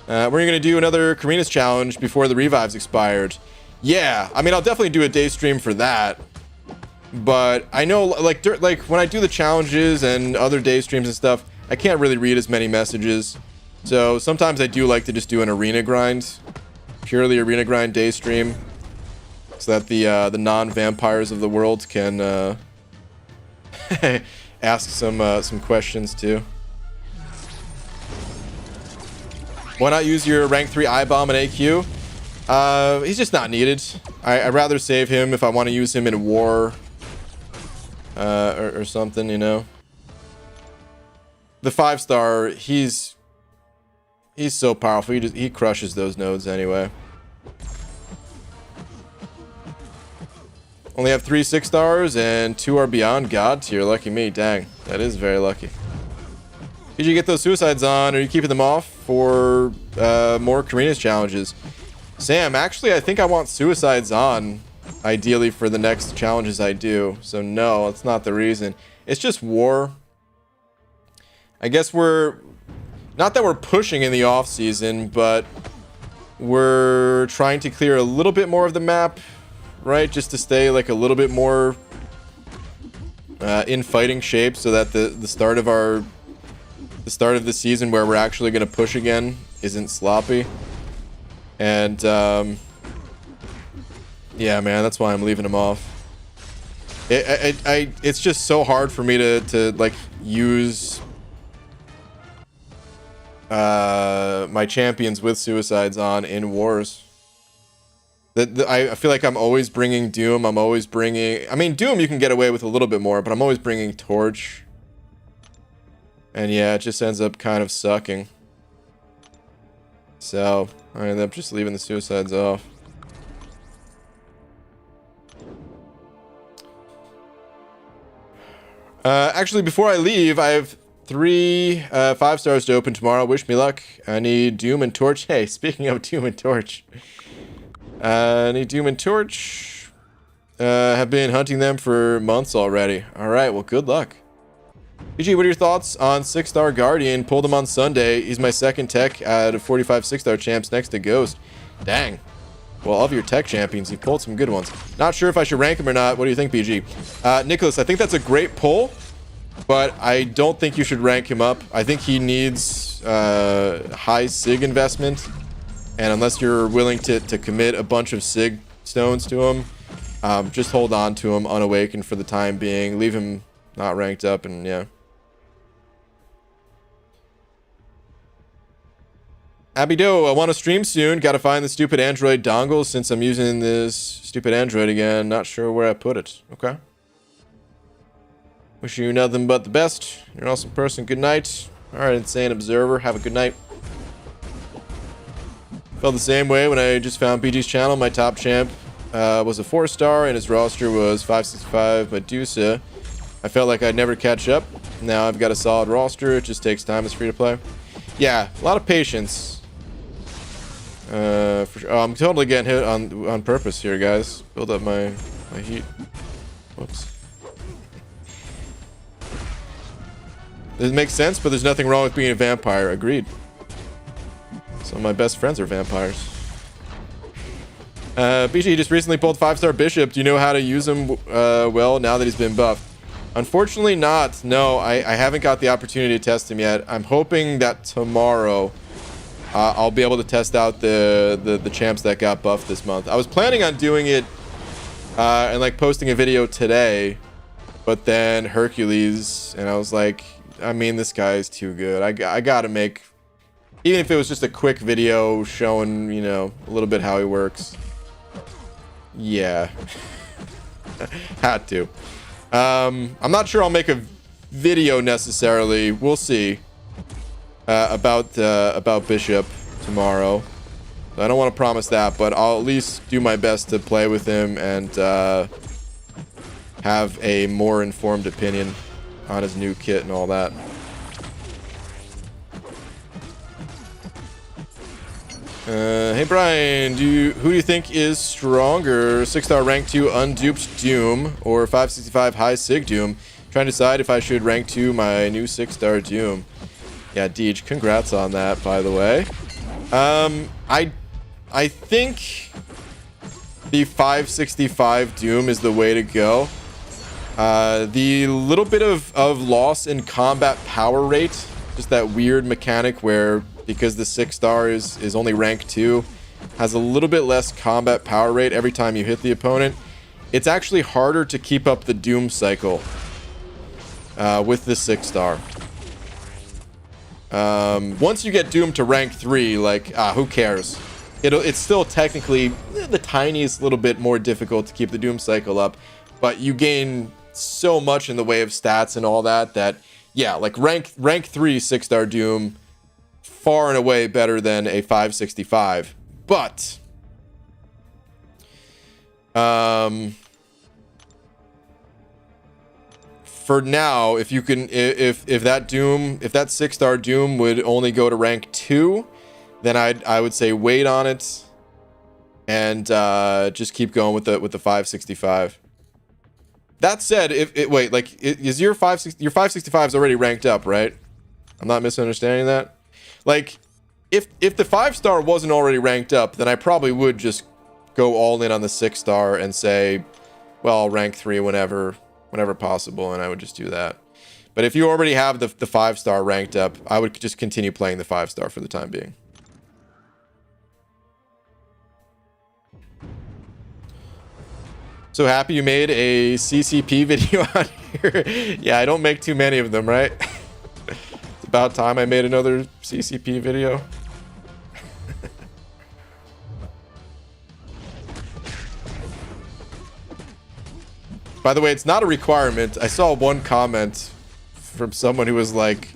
We're gonna do another Karina's challenge before the revives expired. Yeah, I mean, I'll definitely do a day stream for that. But I know, like when I do the challenges and other day streams and stuff, I can't really read as many messages. So sometimes I do like to just do an arena grind, purely arena grind day stream, so that the non-vampires of the world can ask some questions too. Why not use your rank 3 I-bomb and AQ? He's just not needed. I'd rather save him if I want to use him in war. Or something, you know. The 5-star, he's so powerful. He crushes those nodes anyway. Only have 3 6-stars and 2 are beyond God tier. Lucky me. Dang, that is very lucky. Did you get those suicides on? Or are you keeping them off for more Karina's challenges? Sam, actually, I think I want suicides on, ideally, for the next challenges I do. So no, that's not the reason. It's just war. I guess we're not that we're pushing in the off season, but we're trying to clear a little bit more of the map, right? Just to stay like a little bit more in fighting shape, so that the start of the season where we're actually going to push again isn't sloppy. And yeah, man, that's why I'm leaving him off. It's just so hard for me to like use my champions with suicides on in wars. I feel like I'm always bringing Doom. I'm always bringing... I mean, Doom you can get away with a little bit more, but I'm always bringing Torch. And yeah, it just ends up kind of sucking. So I end up just leaving the suicides off. Actually, before I leave, I have 3 5 stars to open tomorrow. Wish me luck. I need Doom and Torch. Hey, speaking of Doom and Torch, I need Doom and Torch. Have been hunting them for months already. All right, well, good luck. PG, what are your thoughts on 6-star Guardian? Pulled him on Sunday. He's my second tech out of 45 6-star champs next to Ghost. Dang. Well, of your tech champions, you pulled some good ones. Not sure if I should rank him or not. What do you think, BG? Nicholas, I think that's a great pull, but I don't think you should rank him up. I think he needs high SIG investment, and unless you're willing to commit a bunch of SIG stones to him, just hold on to him unawakened for the time being. Leave him not ranked up, and yeah. Abido, I want to stream soon. Gotta find the stupid Android dongle since I'm using this stupid Android again. Not sure where I put it. Okay. Wish you nothing but the best. You're an awesome person. Good night. Alright, Insane Observer. Have a good night. Felt the same way when I just found BG's channel. My top champ was a 4-star and his roster was 565 Medusa. I felt like I'd never catch up. Now I've got a solid roster. It just takes time. It's free to play. Yeah, a lot of patience. For sure. Oh, I'm totally getting hit on purpose here, guys. Build up my heat. Whoops. It makes sense, but there's nothing wrong with being a vampire. Agreed. Some of my best friends are vampires. BG just recently pulled 5-star Bishop. Do you know how to use him well now that he's been buffed? Unfortunately not. No, I haven't got the opportunity to test him yet. I'm hoping that tomorrow I'll be able to test out the champs that got buffed this month. I was planning on doing it and like posting a video today, but then Hercules, and I was like, I mean, this guy is too good. I gotta make, even if it was just a quick video showing, you know, a little bit how he works. Yeah. Had to. I'm not sure I'll make a video necessarily. We'll see. About Bishop tomorrow. I don't want to promise that, but I'll at least do my best to play with him and have a more informed opinion on his new kit and all that. Hey Brian, who do you think is stronger, 6-star rank 2 unduped Doom or 565 high SIG Doom? Trying to decide if I should rank 2 my new 6-star Doom. Yeah, Deej, congrats on that, by the way. I think the 565 Doom is the way to go. The little bit of loss in combat power rate, just that weird mechanic where, because the 6-star is only rank 2, has a little bit less combat power rate every time you hit the opponent. It's actually harder to keep up the Doom cycle with the 6-star. Once you get Doom to rank 3, like, who cares? It's still technically the tiniest little bit more difficult to keep the Doom cycle up, but you gain so much in the way of stats and all that, yeah, like rank 3 6-star Doom, far and away better than a 565. But for now, if you can, if that 6-star Doom would only go to rank 2, then I would say wait on it and just keep going with the 565. That said, is your 565 is already ranked up, right? I'm not misunderstanding that. Like, if the 5-star wasn't already ranked up, then I probably would just go all in on the 6-star and say, well, I'll rank 3 whenever possible, and I would just do that. But if you already have the 5-star ranked up, I would just continue playing the 5-star for the time being. So happy you made a CCP video on here. Yeah, I don't make too many of them, right? It's about time I made another CCP video. By the way, it's not a requirement. I saw one comment from someone who was like,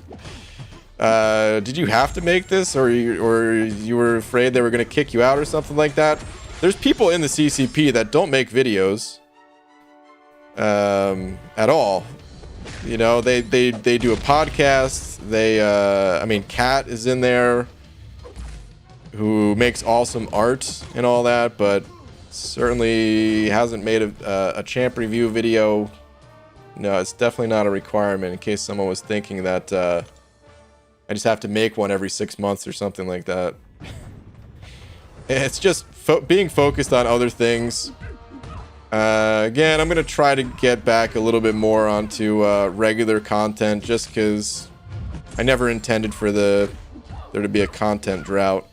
did you have to make this, or you were afraid they were going to kick you out or something like that? There's people in the CCP that don't make videos at all. You know, they do a podcast. They I mean, Kat is in there, who makes awesome art and all that, but certainly hasn't made a champ review video. No, it's definitely not a requirement, in case someone was thinking that I just have to make one every 6 months or something like that. It's just being focused on other things. Again, I'm going to try to get back a little bit more onto regular content, just because I never intended for there to be a content drought.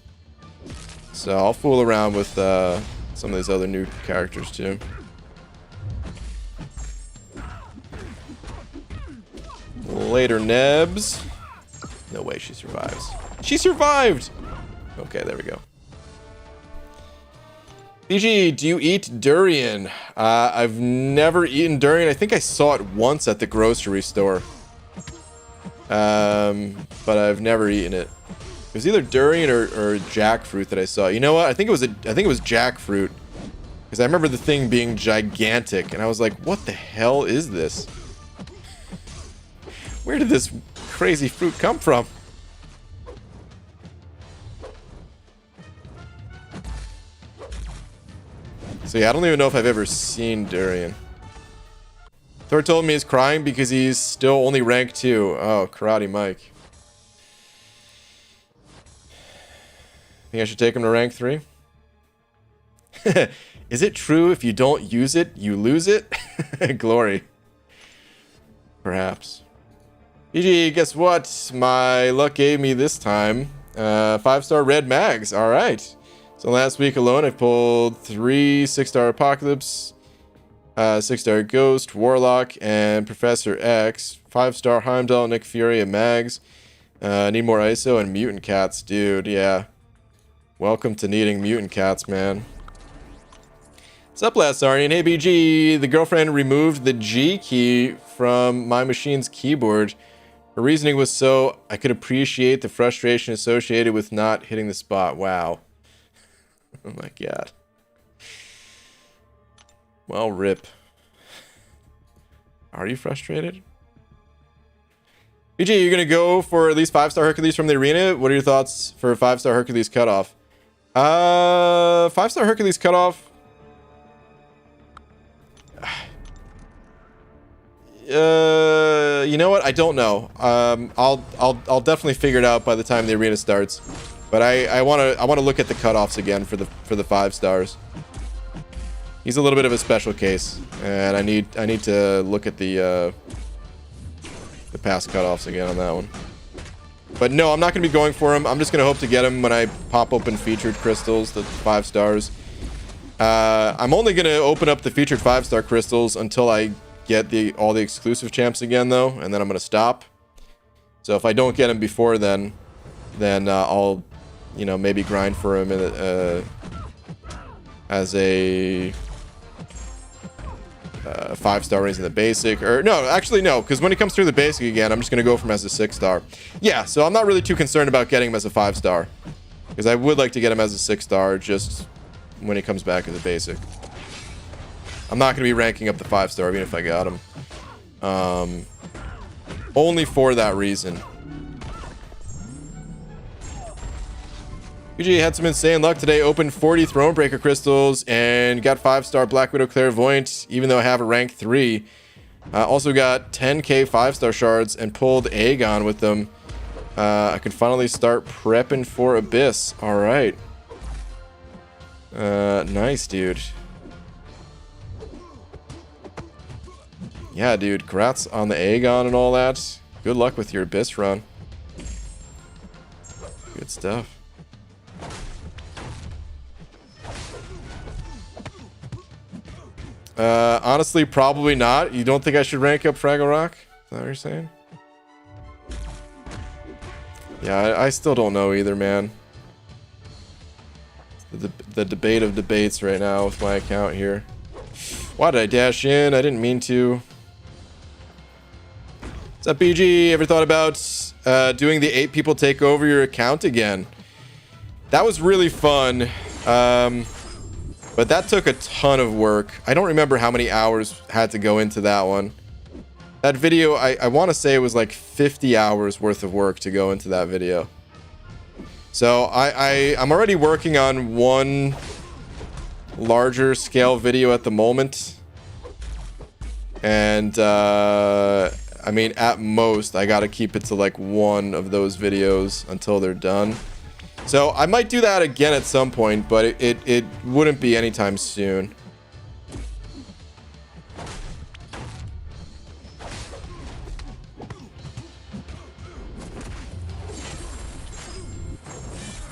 So I'll fool around with some of these other new characters too. Later, Nebs. No way she survives. She survived! Okay, there we go. BG, do you eat durian? I've never eaten durian. I think I saw it once at the grocery store. But I've never eaten it. It was either durian or jackfruit that I saw. You know what? I think it was jackfruit. Because I remember the thing being gigantic, and I was like, what the hell is this? Where did this crazy fruit come from? So yeah, I don't even know if I've ever seen durian. Thor told me he's crying because he's still only rank 2. Oh, Karate Mike. Think I should take him to rank 3? Is it true if you don't use it, you lose it? Glory. Perhaps. GG, guess what? My luck gave me this time 5-star red mags. All right. So last week alone, I pulled 3 6-star Apocalypse, 6-star Ghost, Warlock, and Professor X. 5-star Heimdall, Nick Fury, and mags. Need more ISO and mutant cats, dude. Yeah. Welcome to needing mutant cats, man. What's up, last Arnian? Hey, BG. The girlfriend removed the G key from my machine's keyboard. Her reasoning was so I could appreciate the frustration associated with not hitting the spot. Wow. Oh my god. Well, rip. Are you frustrated? BG, you're gonna go for at least 5-star Hercules from the arena? What are your thoughts for 5-star Hercules cutoff? 5-star Hercules cutoff. You know what? I don't know. I'll definitely figure it out by the time the arena starts. But I wanna look at the cutoffs again for the 5 stars. He's a little bit of a special case, and I need to look at the past cutoffs again on that one. But no, I'm not gonna be going for him. I'm just gonna hope to get him when I pop open featured crystals, the 5 stars. I'm only gonna open up the featured 5-star crystals until I get all the exclusive champs again, though, and then I'm gonna stop. So if I don't get him before then I'll, you know, maybe grind for him as a 5-star raising the basic, or no, actually no, because when he comes through the basic again, I'm just gonna go from as a 6-star. Yeah, so I'm not really too concerned about getting him as a 5-star, because I would like to get him as a 6-star just when he comes back as a basic. I'm not gonna be ranking up the 5-star even if I got him. Only for that reason. UG had some insane luck today. Opened 40 Thronebreaker crystals and got 5-star Black Widow Clairvoyant, even though I have a rank 3. Also got 10k 5-star shards and pulled Aegon with them. I can finally start prepping for Abyss. All right. Nice, dude. Yeah, dude. Congrats on the Aegon and all that. Good luck with your Abyss run. Good stuff. Honestly, probably not. You don't think I should rank up Fraggle Rock? Is that what you're saying? Yeah, I still don't know either, man. The debate of debates right now with my account here. Why did I dash in? I didn't mean to. What's up, BG? Ever thought about doing the 8 people take over your account again? That was really fun. But that took a ton of work. I don't remember how many hours had to go into that one. That video, I want to say it was like 50 hours worth of work to go into that video. So I'm already working on one larger scale video at the moment. And I mean, at most, I got to keep it to like one of those videos until they're done. So I might do that again at some point, but it wouldn't be anytime soon.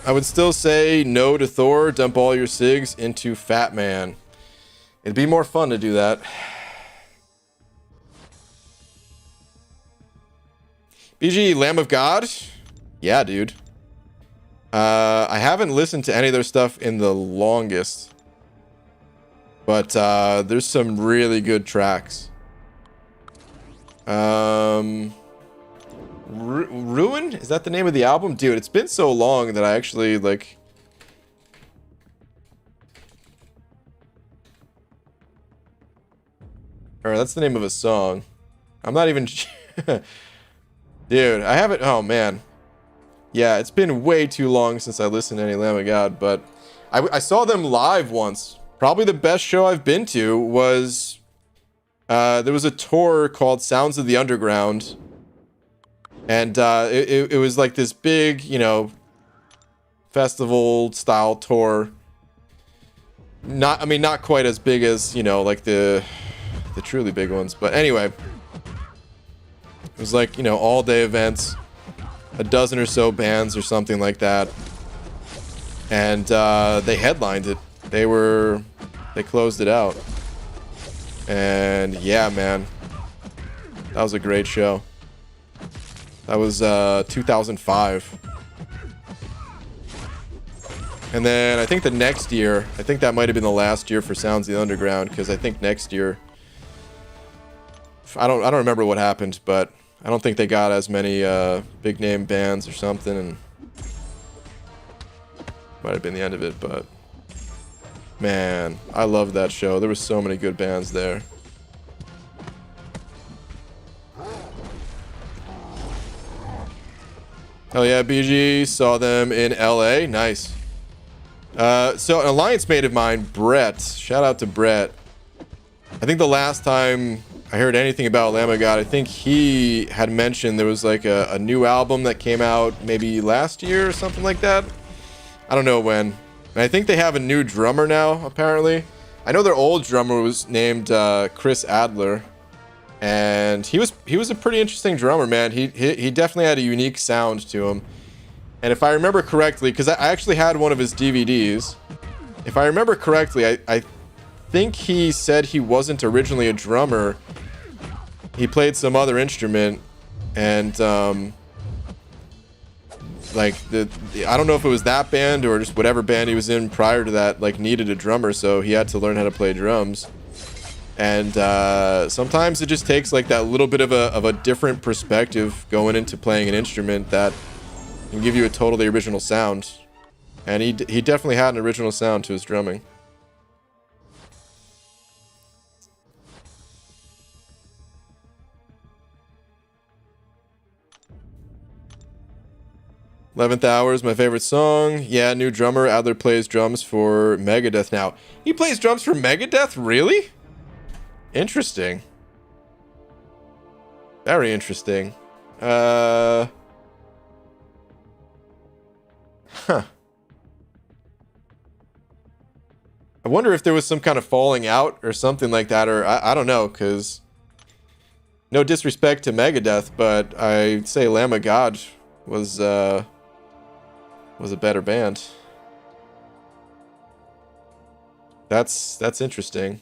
I would still say no to Thor. Dump all your SIGs into Fat Man. It'd be more fun to do that. BG, Lamb of God? Yeah, dude. I haven't listened to any of their stuff in the longest. But there's some really good tracks. Ruin? Is that the name of the album? Dude, it's been so long that I actually, like... Or that's the name of a song. I'm not even... Dude, I haven't... Oh, man. Yeah, it's been way too long since I listened to any Lamb of God, but... I saw them live once. Probably the best show I've been to was... there was a tour called Sounds of the Underground. And it was like this big, you know, festival style tour. Not quite as big as, you know, like the truly big ones. But anyway, it was like, you know, all day events, a dozen or so bands or something like that. And they headlined it. They closed it out. And yeah, man, that was a great show. That was 2005. And then I think the next year, I think that might have been the last year for Sounds of the Underground, because I think next year, I don't remember what happened, but I don't think they got as many big name bands or something, and might have been the end of it. But man, I loved that show. There were so many good bands there. Hell yeah, BG. Saw them in LA. Nice. So an alliance mate of mine, Brett. Shout out to Brett. I think the last time I heard anything about Lamb of God, I think he had mentioned there was like a new album that came out maybe last year or something like that. I don't know when. And I think they have a new drummer now, apparently. I know their old drummer was named Chris Adler. And he was a pretty interesting drummer, man. He definitely had a unique sound to him. And if I remember correctly, because I actually had one of his DVDs. If I remember correctly, I think he said he wasn't originally a drummer. He played some other instrument. And like I don't know if it was that band or just whatever band he was in prior to that, like needed a drummer, so he had to learn how to play drums. And sometimes it just takes like that little bit of a different perspective going into playing an instrument that can give you a totally original sound. And he definitely had an original sound to his drumming. "11th Hour" is my favorite song. Yeah, new drummer. Adler plays drums for Megadeth now. He plays drums for Megadeth? Really? Interesting. Very interesting. Huh. I wonder if there was some kind of falling out or something like that, or I don't know, because no disrespect to Megadeth, but I'd say Lamb of God was a better band. That's interesting.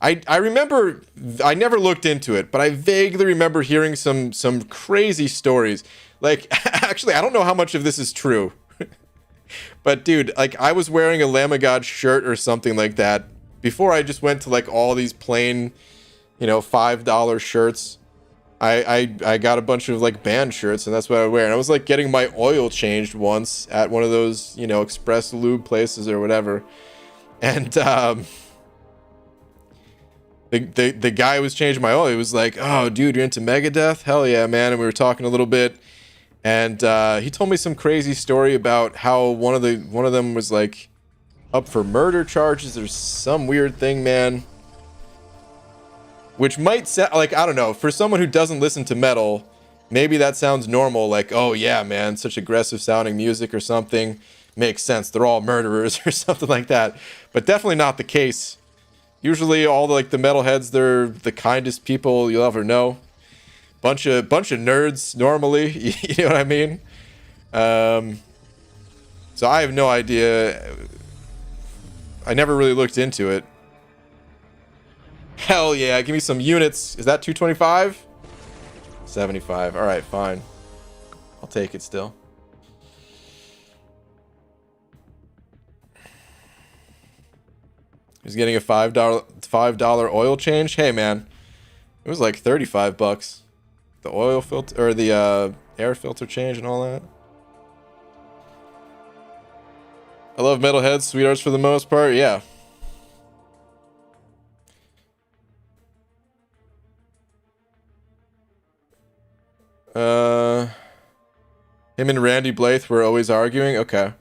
I remember, I never looked into it, but I vaguely remember hearing some crazy stories. Like, actually, I don't know how much of this is true. But dude, like, I was wearing a Lamb of God shirt or something like that before I just went to like all these plain, you know, $5 shirts. I got a bunch of like band shirts, and that's what I wear. And I was like getting my oil changed once at one of those, you know, express lube places or whatever. And the guy who was changing my oil, he was like, "Oh, dude, you're into Megadeth? Hell yeah, man!" And we were talking a little bit, and he told me some crazy story about how one of them was like up for murder charges or some weird thing, man. Which might sound like, I don't know, for someone who doesn't listen to metal, maybe that sounds normal, like, oh yeah, man, such aggressive sounding music or something makes sense. They're all murderers or something like that. But definitely not the case. Usually all the, like, the metalheads, they're the kindest people you'll ever know. Bunch of nerds normally, you know what I mean? So I have no idea. I never really looked into it. Hell yeah, give me some units. Is that 225? 75. All right, fine. I'll take it still. He's getting a $5 oil change. Hey man, it was like 35 bucks. The oil filter or the air filter change and all that. I love metalheads, sweethearts for the most part. Yeah. Him and Randy Blythe were always arguing. Okay.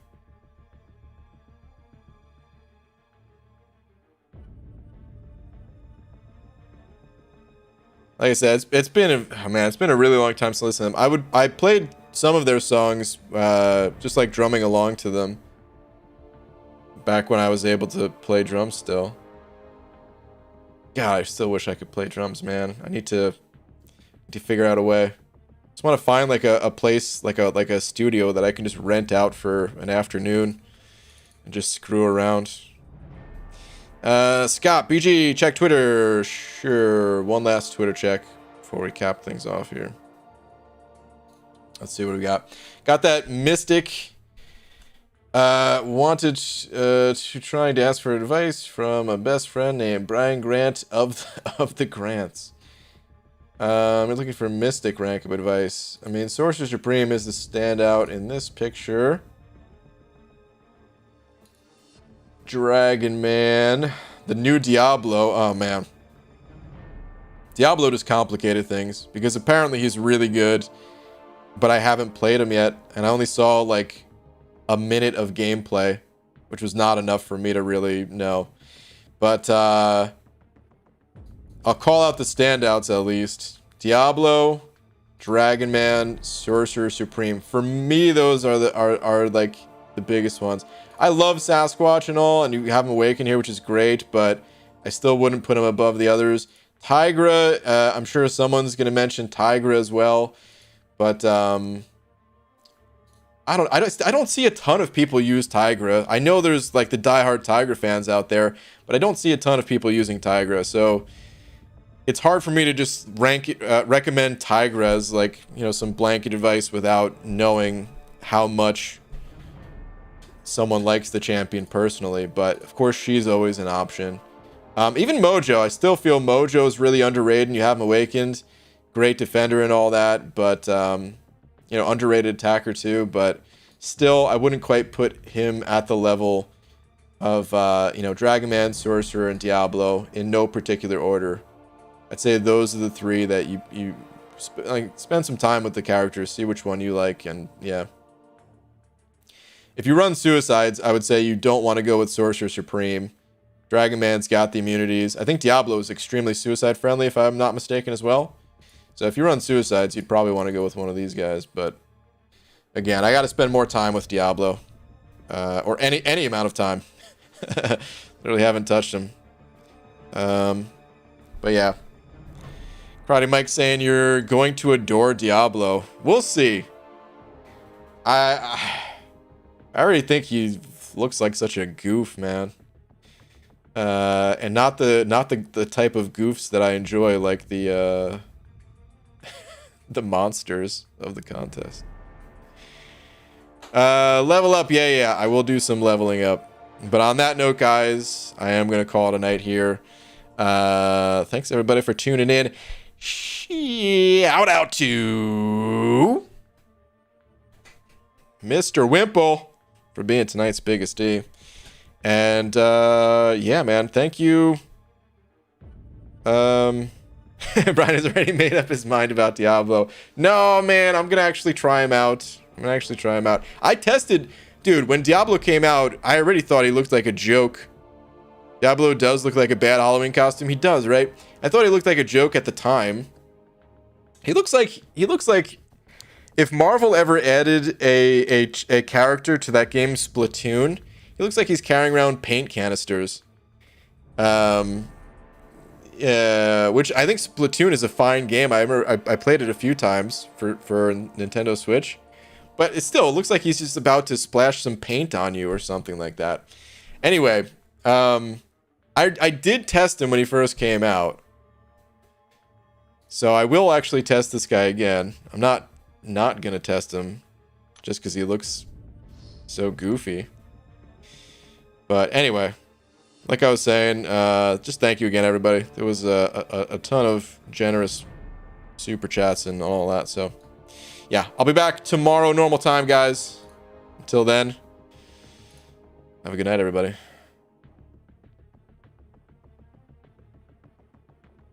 Like I said, it's been a really long time to listen to them. I played some of their songs, just like drumming along to them. Back when I was able to play drums still. God, I still wish I could play drums, man. I need to figure out a way. Just want to find like a place, like a studio that I can just rent out for an afternoon and just screw around. Scott, BG, check Twitter. Sure, one last Twitter check before we cap things off here. Let's see what we got. Got that Mystic. Wanted trying to ask for advice from a best friend named Brian Grant of the Grants. I'm looking for Mystic rank of advice. I mean, Sorcerer Supreme is the standout in this picture. Dragon Man. The new Diablo. Oh, man. Diablo just complicated things. Because apparently he's really good. But I haven't played him yet. And I only saw, like, a minute of gameplay. Which was not enough for me to really know. But, I'll call out the standouts at least. Diablo, Dragon Man, Sorcerer Supreme. For me, those are like the biggest ones. I love Sasquatch and all, and you have him Awaken here, which is great, but I still wouldn't put him above the others. Tigra, I'm sure someone's gonna mention Tigra as well, but I don't see a ton of people use Tigra. I know there's like the diehard Tigra fans out there, but I don't see a ton of people using Tigra, so it's hard for me to just recommend Tigra as like, you know, some blanket advice without knowing how much someone likes the champion personally. But of course, she's always an option. Even Mojo, I still feel Mojo is really underrated. And you have him Awakened, great defender and all that, but you know, underrated attacker too. But still, I wouldn't quite put him at the level of you know, Dragon Man, Sorcerer, and Diablo in no particular order. I'd say those are the three that you spend some time with the characters, see which one you like, and yeah. If you run Suicides, I would say you don't want to go with Sorcerer Supreme. Dragon Man's got the immunities. I think Diablo is extremely suicide friendly, if I'm not mistaken, as well. So if you run Suicides, you'd probably want to go with one of these guys. But again, I got to spend more time with Diablo, or any amount of time. Literally haven't touched him. But yeah. Karate Mike saying you're going to adore Diablo. We'll see. I already think he looks like such a goof, man. And not the type of goofs that I enjoy, like the the monsters of the contest. Level up, yeah, I will do some leveling up. But on that note, guys, I am gonna call it a night here. Thanks everybody for tuning in. Shout out to Mr. Wimple for being tonight's biggest D. And yeah, man, thank you Brian has already made up his mind about Diablo. No, man, I'm gonna actually try him out. I tested, dude, when Diablo came out, I already thought he looked like a joke. Diablo does look like a bad Halloween costume. He does, right? I thought he looked like a joke at the time. He looks like if Marvel ever added a character to that game Splatoon, he looks like he's carrying around paint canisters. Which I think Splatoon is a fine game. I played it a few times for Nintendo Switch, but it still looks like he's just about to splash some paint on you or something like that. Anyway, I did test him when he first came out, so I will actually test this guy again. I'm not gonna test him just because he looks so goofy. But anyway, like I was saying, just thank you again, everybody. There was a ton of generous super chats and all that. So yeah, I'll be back tomorrow, normal time, guys. Until then, have a good night, everybody.